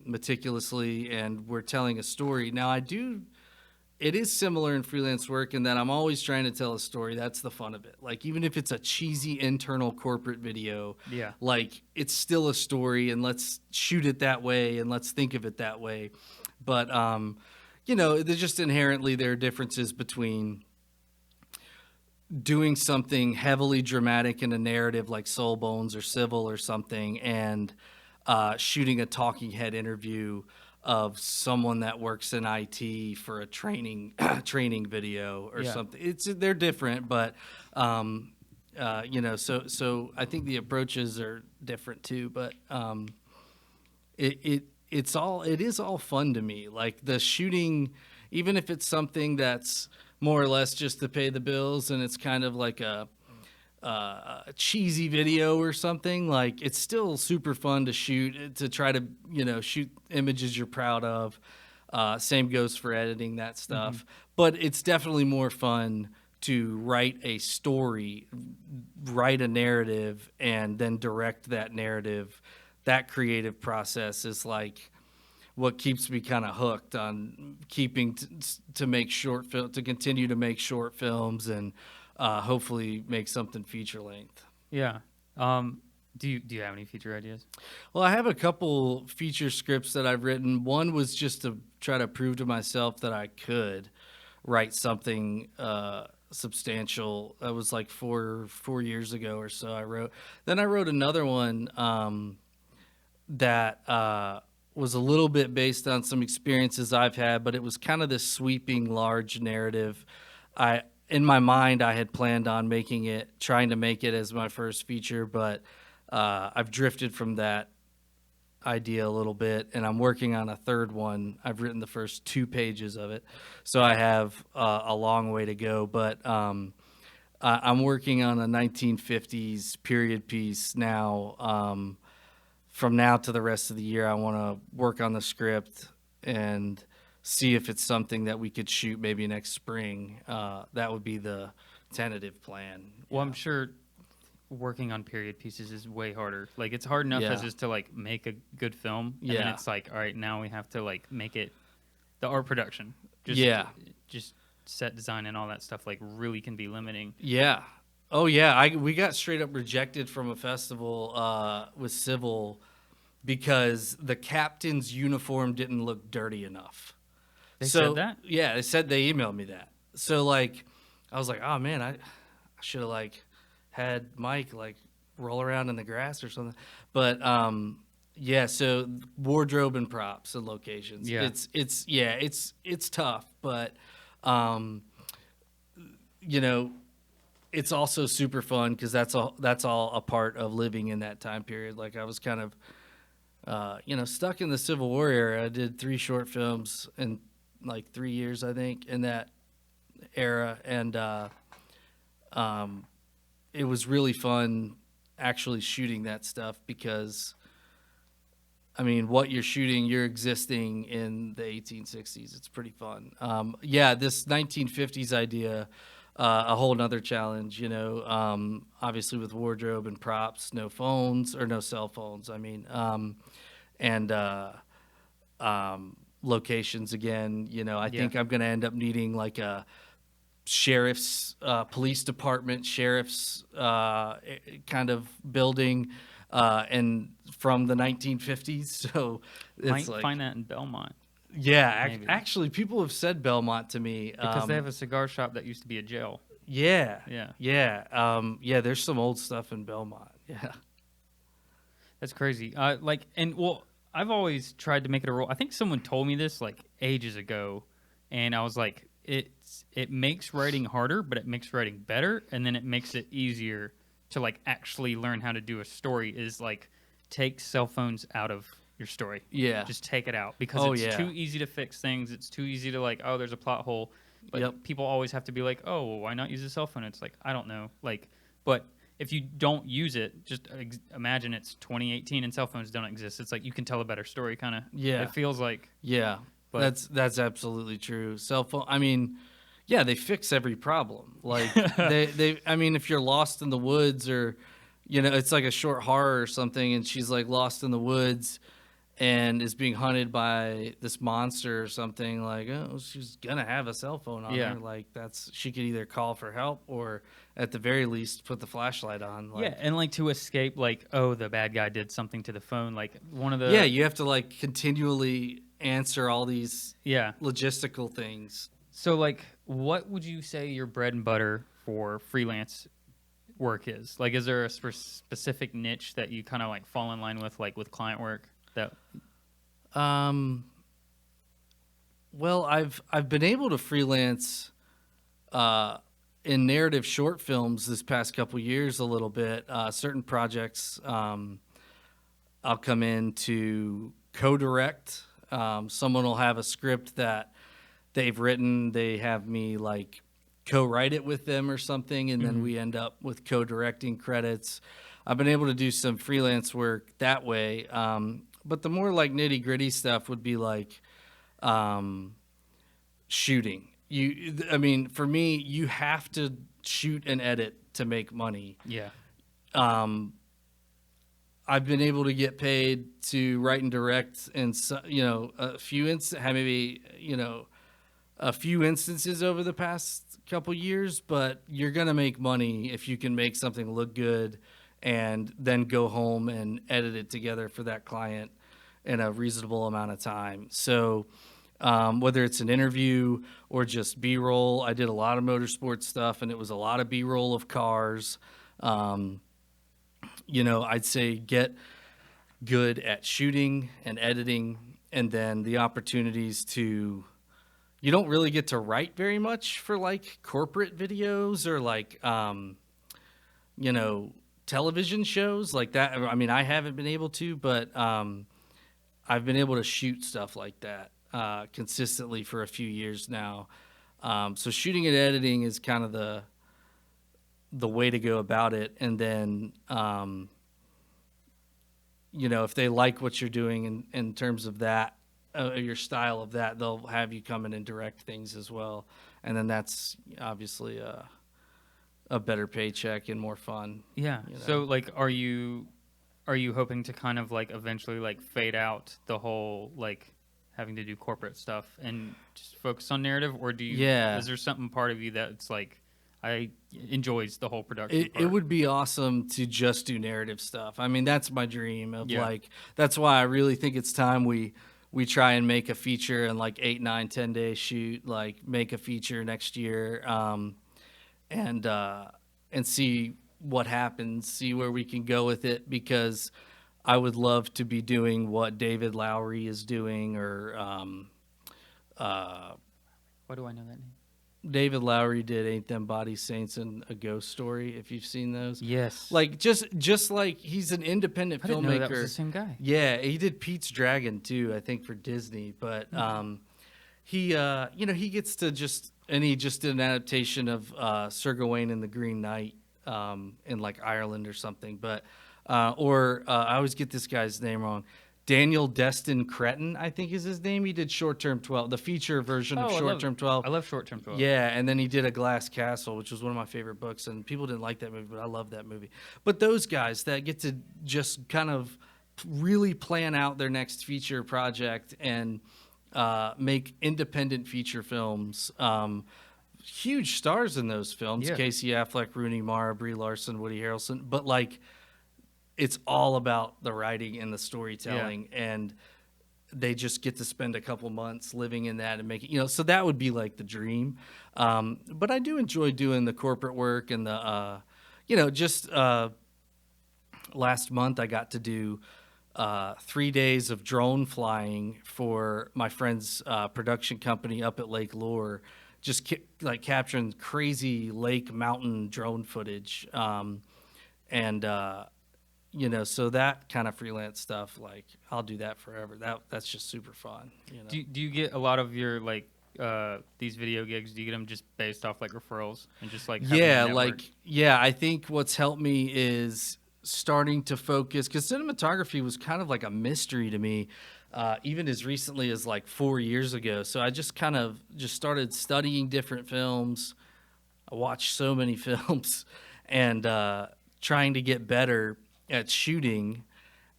meticulously, and we're telling a story. Now, it is similar in freelance work in that I'm always trying to tell a story. That's the fun of it. Like, even if it's a cheesy internal corporate video, Yeah. like, it's still a story, and let's shoot it that way and let's think of it that way. But, you know, there's just inherently there are differences between doing something heavily dramatic in a narrative like Cellphones or Civil or something, and shooting a talking head interview of someone that works in IT for a training video or something. They're different, but you know, so I think the approaches are different too. But it is all fun to me. Like, the shooting, even if it's something that's more or less just to pay the bills, and it's kind of like a cheesy video or something, like, it's still super fun to shoot, to try to, you know, shoot images you're proud of. Same goes for editing that stuff. But it's definitely more fun to write a story, write a narrative, and then direct that narrative. That creative process is like what keeps me kind of hooked on keeping to make to continue to make short films, and hopefully make something feature length. Yeah. Do you have any feature ideas? Well, I have a couple feature scripts that I've written. One was just to try to prove to myself that I could write something substantial. That was like four years ago or so. Then I wrote another one that was a little bit based on some experiences I've had, but it was kind of this sweeping, large narrative. In my mind, I had planned on trying to make it as my first feature, but I've drifted from that idea a little bit, and I'm working on a third one. I've written the first 2 pages of it, so I have a long way to go. But I'm working on a 1950s period piece now. From now to the rest of the year, I want to work on the script and see if it's something that we could shoot maybe next spring. That would be the tentative plan. Well, I'm sure working on period pieces is way harder. Like, it's hard enough as just to like make a good film, and then it's like, all right, now we have to like make it the art production. Just set design and all that stuff like really can be limiting. Yeah. Oh yeah, we got straight up rejected from a festival with Civil because the captain's uniform didn't look dirty enough. They said that? Yeah, they emailed me that. So like, I was like, oh man, I should have like had Mike like roll around in the grass or something. But yeah, so wardrobe and props and locations. Yeah. It's tough, but you know, it's also super fun because that's all a part of living in that time period. Like, I was kind of, you know, stuck in the Civil War era. I did 3 short films in like 3 years, I think, in that era, and it was really fun actually shooting that stuff because, I mean, what you're shooting, you're existing in the 1860s. It's pretty fun. Yeah, this 1950s idea. A whole nother challenge, you know, obviously with wardrobe and props, no cell phones, I mean, and locations again, you know, I think I'm going to end up needing like a sheriff's, police department, sheriff's kind of building, and from the 1950s. So it's Might find that in Belmont. Yeah, actually, people have said Belmont to me because they have a cigar shop that used to be a jail. Yeah. There's some old stuff in Belmont. Yeah, that's crazy. I've always tried to make it a rule. I think someone told me this like ages ago, and I was like, it makes writing harder, but it makes writing better, and then it makes it easier to like actually learn how to do a story. Is like take cell phones out of your story. Yeah. Just take it out because Oh, it's yeah. too easy to fix things. It's too easy to like, oh, there's a plot hole. But Yep. people always have to be like, oh, well, why not use a cell phone? It's like, I don't know. Like, but if you don't use it, just imagine it's 2018 and cell phones don't exist. It's like you can tell a better story, kind of. Yeah. It feels like. Yeah. But That's absolutely true. Cell phone. I mean, yeah, they fix every problem. Like they. I mean, if you're lost in the woods, or it's like a short horror or something, and she's like lost in the woods and is being hunted by this monster or something, like, oh, she's gonna have a cell phone on Yeah. her. Like she could either call for help or at the very least put the flashlight on. Like, yeah, and like to escape, like, oh, the bad guy did something to the phone. Like one of the yeah, you have to like continually answer all these yeah. logistical things. So like, what would you say your bread and butter for freelance work is? Like, is there a specific niche that you kind of like fall in line with, like with client work? That Well, I've been able to freelance in narrative short films this past couple years a little bit. Certain projects I'll come in to co-direct. Someone will have a script that they've written. They have me like co-write it with them or something, and then we end up with co-directing credits. I've been able to do some freelance work that way. But the more like nitty gritty stuff would be like shooting. I mean, for me, you have to shoot and edit to make money. yeah. I've been able to get paid to write and direct, and a few a few instances over the past couple years. But you're gonna make money if you can make something look good and then go home and edit it together for that client in a reasonable amount of time. So whether it's an interview or just B-roll, I did a lot of motorsport stuff, and it was a lot of B-roll of cars. I'd say get good at shooting and editing, and then the opportunities to, you don't really get to write very much for like corporate videos or like, television shows like that. I mean, I haven't been able to, but I've been able to shoot stuff like that consistently for a few years now. So shooting and editing is kind of the way to go about it. And then, if they like what you're doing in terms of that, your style of that, they'll have you come in and direct things as well. And then that's obviously a better paycheck and more fun. Yeah. So like, are you hoping to kind of like eventually like fade out the whole like having to do corporate stuff and just focus on narrative, or do you? Yeah. Is there something part of you that's like enjoys the whole production part? It would be awesome to just do narrative stuff. I mean, that's my dream of Yeah. like, that's why I really think it's time we try and make a feature in like 8, 9, 10 day shoot, like make a feature next year. And see what happens, see where we can go with it, because I would love to be doing what David Lowery is doing, or Why do I know that name? David Lowery did Ain't Them Body Saints and A Ghost Story, if you've seen those. Yes. Like just like he's an independent I filmmaker. didn't know that was the same guy. Yeah, he did Pete's Dragon too, I think, for Disney. But he gets to he just did an adaptation of Sir Gawain and the Green Knight in like Ireland or something. But I always get this guy's name wrong. Daniel Destin Cretton, I think is his name. He did Short Term 12, the feature version of Short Term 12. I love Short Term 12. Yeah, and then he did A Glass Castle, which was one of my favorite books, and people didn't like that movie, but I love that movie. But those guys that get to just kind of really plan out their next feature project and make independent feature films. Huge stars in those films: Yeah. Casey Affleck, Rooney Mara, Brie Larson, Woody Harrelson. But like, it's all about the writing and the storytelling, and they just get to spend a couple months living in that and making, so that would be like the dream. But I do enjoy doing the corporate work and the, last month I got to do 3 days of drone flying for my friend's production company up at Lake Lure, just like capturing crazy lake mountain drone footage. You know, so that kind of freelance stuff, like I'll do that forever. That's just super fun. You know? Do you get a lot of your like these video gigs? Do you get them just based off like referrals and just like having a network? I think what's helped me is starting to focus, because cinematography was kind of like a mystery to me, even as recently as like 4 years ago. So I just kind of just started studying different films. I watched so many films and trying to get better at shooting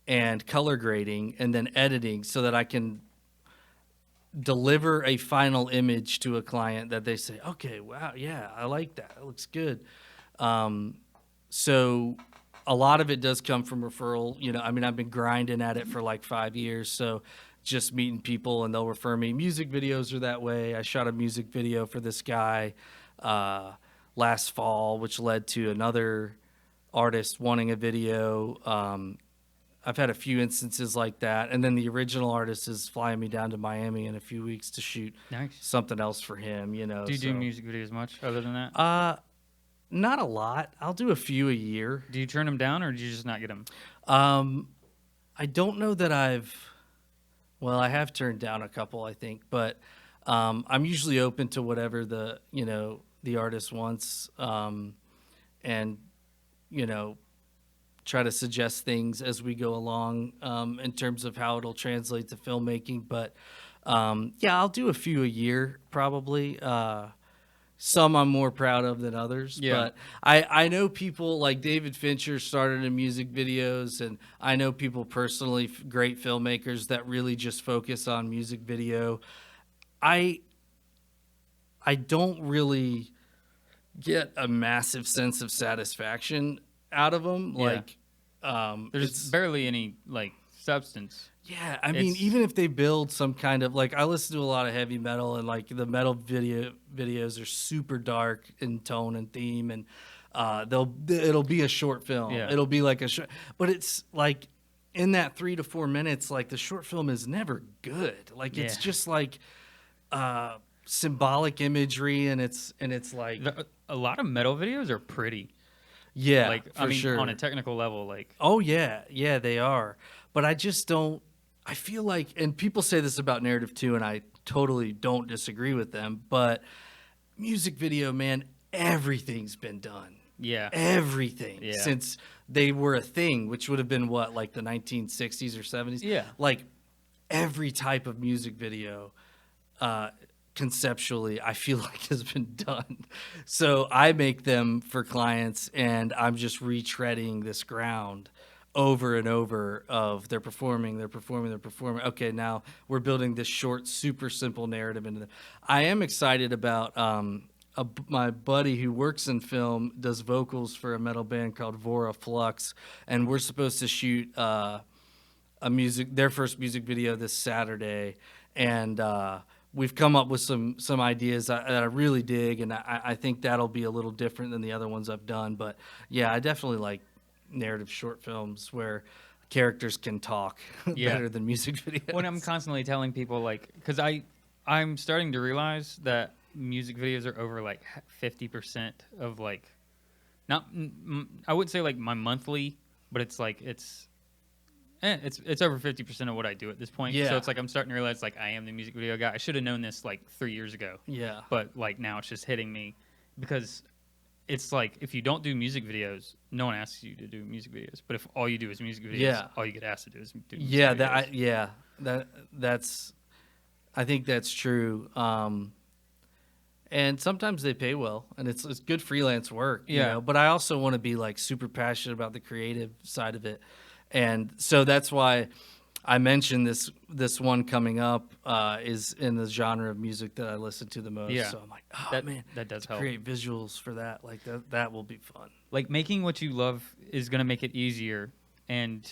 and color grading and then editing so that I can deliver a final image to a client that they say, okay, wow, yeah, I like that. It looks good. So a lot of it does come from referral. You know, I mean, I've been grinding at it for like 5 years. So just meeting people and they'll refer me. Music videos are that way. I shot a music video for this guy last fall, which led to another artist wanting a video. I've had a few instances like that, and then the original artist is flying me down to Miami in a few weeks to shoot something else for him. You know, do you do music videos much other than that? Not a lot. I'll do a few a year. Do you turn them down, or do you just not get them? I don't know that well, I have turned down a couple, I think, but I'm usually open to whatever the artist wants, and try to suggest things as we go along in terms of how it'll translate to filmmaking. But yeah, I'll do a few a year probably. Some I'm more proud of than others. Yeah. But I know people like David Fincher started in music videos, and I know people personally, great filmmakers that really just focus on music video. I don't really get a massive sense of satisfaction out of them. Yeah. Like, there's barely any like substance. Yeah, I mean, even if they build some kind of, like, I listen to a lot of heavy metal, and like the metal videos are super dark in tone and theme, and it'll be a short film. Yeah. It'll be like a short, but it's like in that 3 to 4 minutes, like the short film is never good. Like it's just like symbolic imagery, and it's like a lot of metal videos are pretty. Yeah, like for sure. On a technical level, like oh yeah, they are. But I just don't. I feel like, and people say this about narrative too, and I totally don't disagree with them. But music video, man, everything's been done. Yeah, everything since they were a thing, which would have been what, like the 1960s or 70s. Yeah, like every type of music video. Conceptually, I feel like has been done. So I make them for clients, and I'm just retreading this ground over and over of they're performing. Okay, now we're building this short, super simple narrative into them. I am excited about my buddy who works in film, does vocals for a metal band called Vora Flux, and we're supposed to shoot their first music video this Saturday, and we've come up with some ideas that I really dig, and I think that'll be a little different than the other ones I've done. But yeah, I definitely like narrative short films where characters can talk better than music videos. When I'm constantly telling people, like, because I'm starting to realize that music videos are over like 50% of like, not I would say like my monthly, but it's like it's over 50% of what I do at this point. Yeah. So it's like I'm starting to realize like I am the music video guy. I should have known this like 3 years ago. Yeah. But like now it's just hitting me because it's like if you don't do music videos, no one asks you to do music videos. But if all you do is music videos, all you get asked to do is do music videos. That's I think that's true. And sometimes they pay well, and it's good freelance work. You know? But I also want to be like super passionate about the creative side of it. And so that's why I mentioned this one coming up is in the genre of music that I listen to the most. Yeah. So I'm like, oh man, that does help. Create visuals for that. Like that will be fun. Like making what you love is going to make it easier. And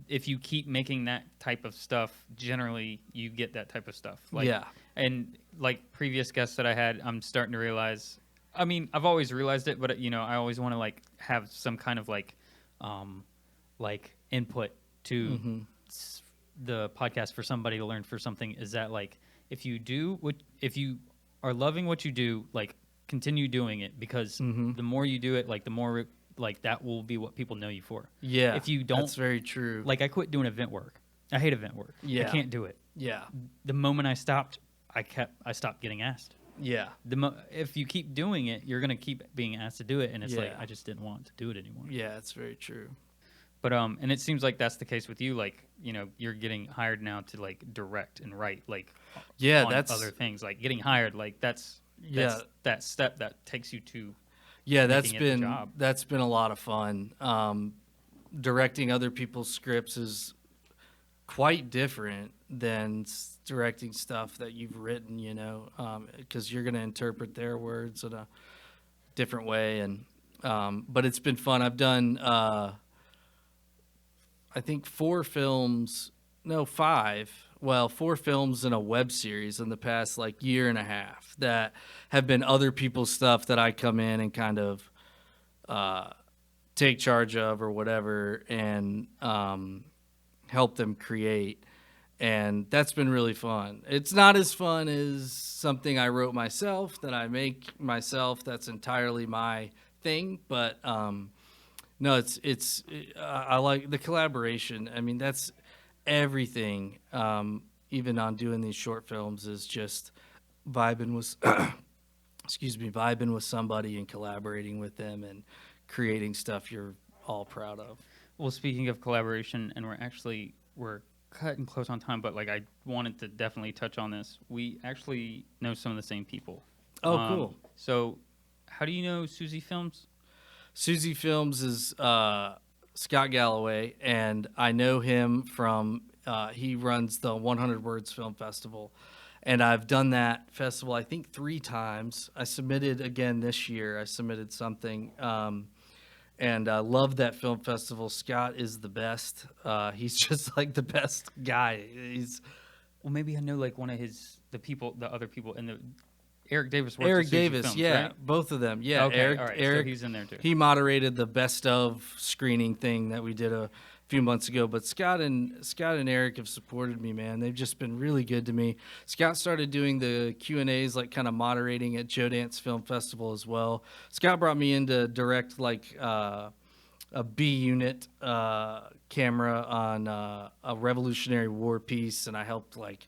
if you keep making that type of stuff, generally you get that type of stuff. Like, yeah. And like previous guests that I had, I'm starting to realize, I mean, I've always realized it, but I always want to like have some kind of like input to the podcast for somebody to learn for something. Is that like if you are loving what you do, like continue doing it, because the more you do it, like the more like that will be what people know you for. Yeah, if you don't, that's very true. like I quit doing event work. I hate event work. Yeah. I can't do it. Yeah, The moment I stopped, I stopped getting asked. yeah, If you keep doing it, you're gonna keep being asked to do it, and it's like Yeah. I just didn't want to do it anymore. yeah. It's very true. But and it seems like that's the case with you. Like, you know, you're getting hired now to like direct and write, like Yeah, on that's other things. Like getting hired, like that's that step that takes you to that's making it a job. been a lot of fun. Directing other people's scripts is quite different than directing stuff that you've written, you know, because you're going to interpret their words in a different way. And but it's been fun. I've done, I think, 4 films and a web series in the past like year and a half that have been other people's stuff that I come in and kind of take charge of or whatever, and help them create. And that's been really fun. It's not as fun as something I wrote myself that I make myself. That's entirely my thing. But no, I like the collaboration. I mean, that's everything. Even on doing these short films is just vibing with, vibing with somebody and collaborating with them and creating stuff you're all proud of. Well, speaking of collaboration, and we're cutting close on time, but like I wanted to definitely touch on this. We actually know some of the same people. Oh, cool. So, how do you know Susie Films? Susie Films is Scott Galloway, and I know him from he runs the 100 Words Film Festival, and I've done that festival I think 3 times. I submitted again this year. I submitted something. And I love that film festival. Scott is the best. He's just like the best guy. Well, maybe I know like one of the other people in the Eric Davis. Works Eric at Susie Davis, Films, yeah, right? both of them, yeah. Okay, Eric, all right, Eric, so he's in there too. He moderated the best of screening thing that we did a few months ago. But Scott and Eric have supported me, man. They've just been really good to me. Scott started doing the Q&As, like kind of moderating at Joe Dance Film Festival as well. Scott brought me in to direct like a B unit camera on a Revolutionary War piece, and I helped like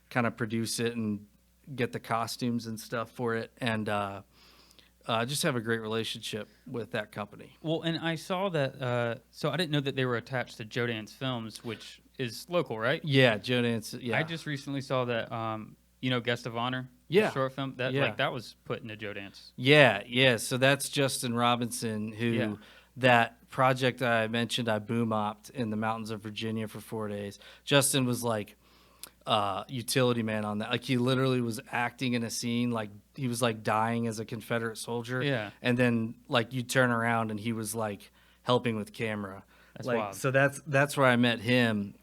kind of produce it and get the costumes and stuff for it, and just have a great relationship with that company. Well, and I saw that. So I didn't know that they were attached to Joe Dance Films, which is local, right? Yeah, Joe Dance. Yeah, I just recently saw that. Guest of Honor. Yeah. The short film that was put into Joe Dance. Yeah. So that's Justin Robinson, who that project I mentioned, I boom opped in the mountains of Virginia for 4 days. Justin was like utility man on that. Like he literally was acting in a scene, like he was like dying as a Confederate soldier. Yeah. And then like you turn around and he was like helping with camera. That's like, wild. So that's where I met him.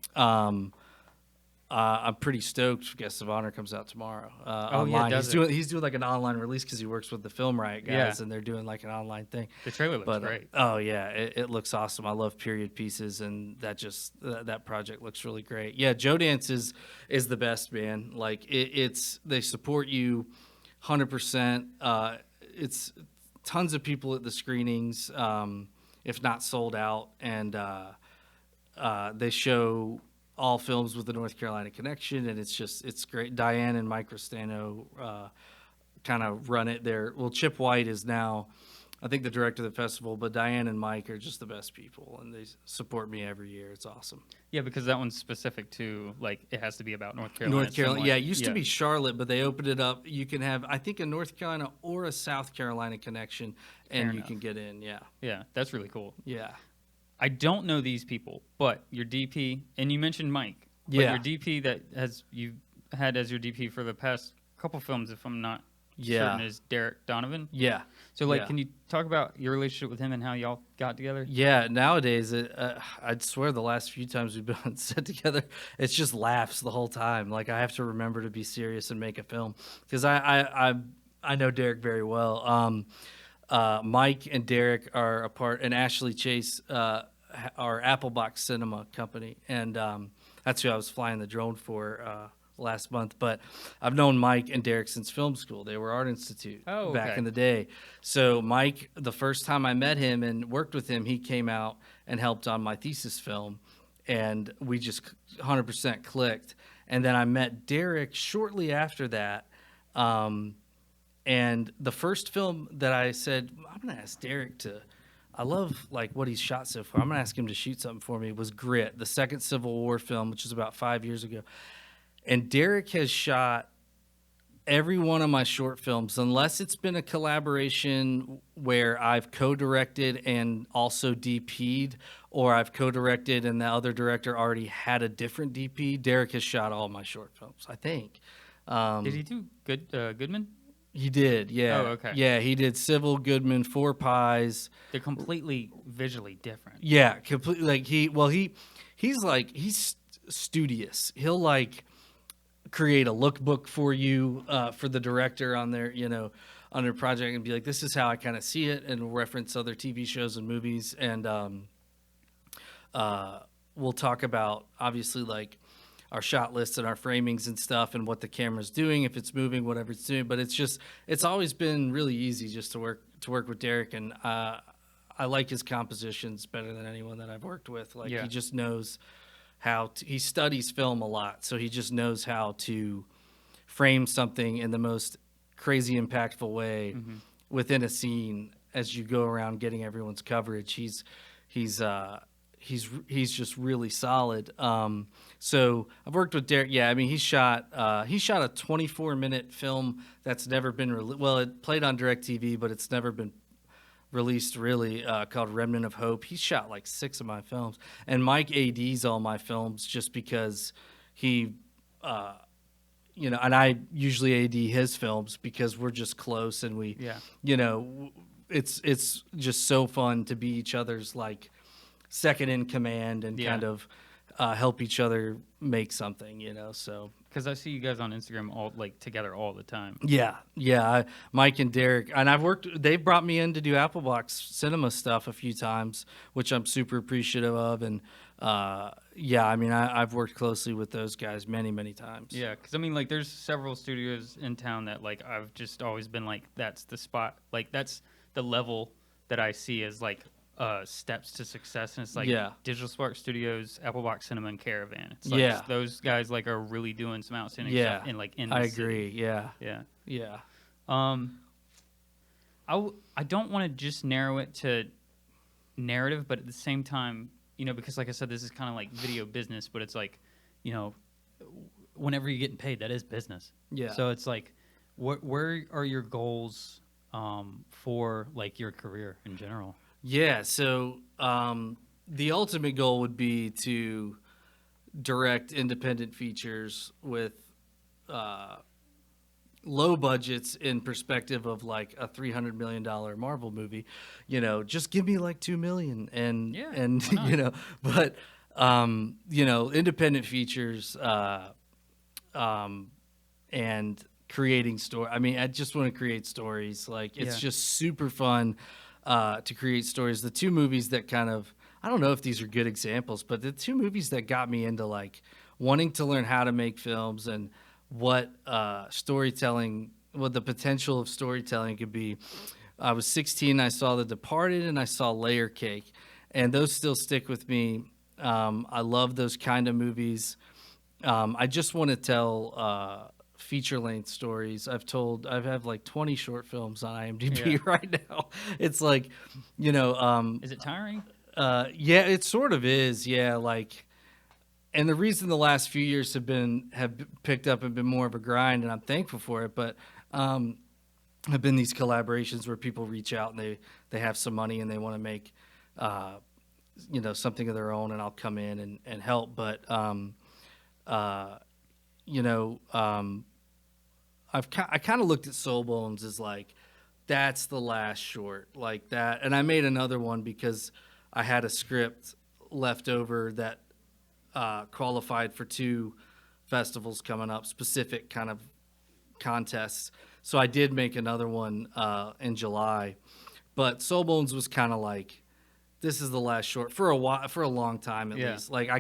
I'm pretty stoked. Guest of Honor comes out tomorrow online. Does He's doing like an online release because he works with the Film Riot guys, and they're doing like an online thing. The trailer looks great. Oh yeah, it looks awesome. I love period pieces, and that project looks really great. Yeah, Joe Dance is the best, man. Like they support you 100%. It's tons of people at the screenings, if not sold out, and they show all films with the North Carolina connection, and it's great. Diane and Mike Restano kind of run it there. Well, Chip White is now, I think, the director of the festival, but Diane and Mike are just the best people, and they support me every year. It's awesome. Yeah, because that one's specific to, like, it has to be about North Carolina. North Carolina, yeah, it used to be Charlotte, but they opened it up. You can have, I think, a North Carolina or a South Carolina connection, and you can get in, yeah. Yeah, that's really cool. Yeah. I don't know these people, but your DP, and you mentioned Mike, but Yeah. your DP that you've had as your DP for the past couple films, if I'm not certain, is Derek Donovan. Yeah. So, can you talk about your relationship with him and how y'all got together? Yeah, nowadays, I'd swear the last few times we've been on set together, it's just laughs the whole time. Like, I have to remember to be serious and make a film, because I know Derek very well. Mike and Derek are a part, and Ashley Chase, our Applebox Cinema company, and that's who I was flying the drone for last month, but I've known Mike and Derek since film school. They were Art Institute back in the day. So Mike, the first time I met him and worked with him, he came out and helped on my thesis film, and we just 100% clicked. And then I met Derek shortly after that. And the first film that I said, I'm going to ask Derek to, I love like what he's shot so far. I'm going to ask him to shoot something for me, was Grit, the second Civil War film, which is about 5 years ago. And Derek has shot every one of my short films, unless it's been a collaboration where I've co-directed and also DP'd, or I've co-directed and the other director already had a different DP. Derek has shot all my short films, I think. Did he do Goodman? He did, yeah. Oh, okay. Yeah, he did Civil, Goodman, Four Pies. They're completely visually different. Yeah, completely. Like he's studious. He'll like create a lookbook for you for the director on their on their project and be like, this is how I kind of see it, and reference other TV shows and movies, and we'll talk about obviously like our shot lists and our framings and stuff and what the camera's doing, if it's moving, whatever it's doing. But it's always been really easy just to work with Derek, and I like his compositions better than anyone that I've worked with. Like he just knows he studies film a lot, so he just knows how to frame something in the most crazy impactful way within a scene as you go around getting everyone's coverage. He's just really solid. So I've worked with Derek. Yeah, I mean, he shot a 24-minute film that's never been released. Well, it played on DirecTV, but it's never been released really, called Remnant of Hope. He shot like 6 of my films. And Mike ADs all my films just because he, and I usually AD his films because we're just close, and we, it's just so fun to be each other's like second in command and kind of help each other make something, so. Because I see you guys on Instagram all like together all the time. Yeah. Mike and Derek, and they've brought me in to do Apple Box Cinema stuff a few times, which I'm super appreciative of. And I mean, I've worked closely with those guys many, many times. Yeah, because I mean, like, there's several studios in town that like I've just always been like, that's the spot, like that's the level that I see as like steps to success, and it's like Digital Spark Studios, Apple Box Cinema, and Caravan. It's like those guys like are really doing some outstanding stuff in like in the city. Agree. Yeah. I don't want to just narrow it to narrative, but at the same time, because like I said, this is kind of like video business, but it's like, whenever you're getting paid, that is business. Yeah. So it's like, where are your goals for like your career in general? Yeah, so the ultimate goal would be to direct independent features with low budgets in perspective of like a $300 million Marvel movie. Just give me like $2 million and but independent features and creating story. I mean, I just want to create stories. Like it's just super fun. To create stories. The 2 movies that kind of, I don't know if these are good examples, but the 2 movies that got me into like wanting to learn how to make films and what storytelling, what the potential of storytelling could be. I was 16, I saw The Departed and I saw Layer Cake, and those still stick with me. I love those kind of movies. I just want to tell feature-length stories. I have like 20 short films on IMDb right now. It's like, is it tiring? Yeah, it sort of is. Yeah, like, and the reason the last few years have picked up and been more of a grind, and I'm thankful for it. But have been these collaborations where people reach out and they have some money and they want to make something of their own, and I'll come in and help. But I kind of looked at Soul Bones as like, that's the last short, like that. And I made another one because I had a script left over that qualified for 2 festivals coming up, specific kind of contests. So I did make another one in July. But Soul Bones was kind of like, this is the last short for a while, for a long time at least. Like I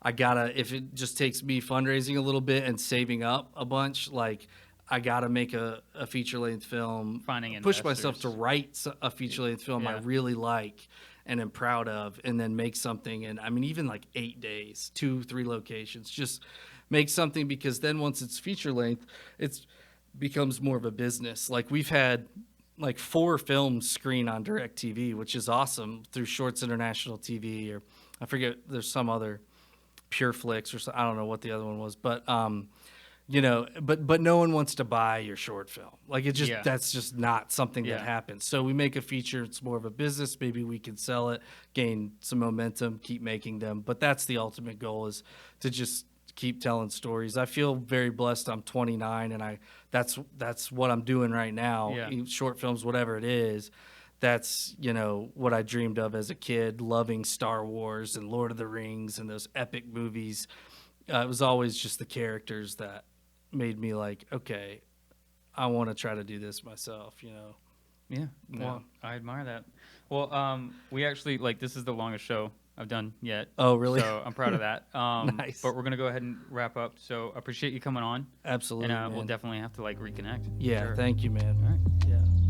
if it just takes me fundraising a little bit and saving up a bunch, like I gotta make a feature length film, Finding push myself investors. to write a feature length film I Yeah. really like and am proud of, and then make something. And I mean, even like 8 days, 2-3 locations, just make something, because then once it's feature length, it's becomes more of a business. Like we've had like 4 films screen on DirecTV, which is awesome, through Shorts International TV, or I forget, there's some other Pure Flix or I don't know what the other one was, but you know, but no one wants to buy your short film. Like it just Yeah. that's just not something Yeah. that happens. So we make a feature, it's more of a business, maybe we can sell it, gain some momentum, keep making them. But that's the ultimate goal, is to just keep telling stories. I feel very blessed. I'm 29 and that's what I'm doing right now. Yeah. Short films, whatever it is. That's, you know, what I dreamed of as a kid, loving Star Wars and Lord of the Rings and those epic movies. It was always just the characters that made me like, okay, I want to try to do this myself, you know? Yeah. Well, I admire that. Well, we actually, like, this is the longest show I've done yet. Oh, really? So I'm proud of that. Nice. But we're going to go ahead and wrap up. So I appreciate you coming on. Absolutely, And we'll man. definitely have to, like, reconnect. Yeah, Sure. thank you, man. All right. Yeah.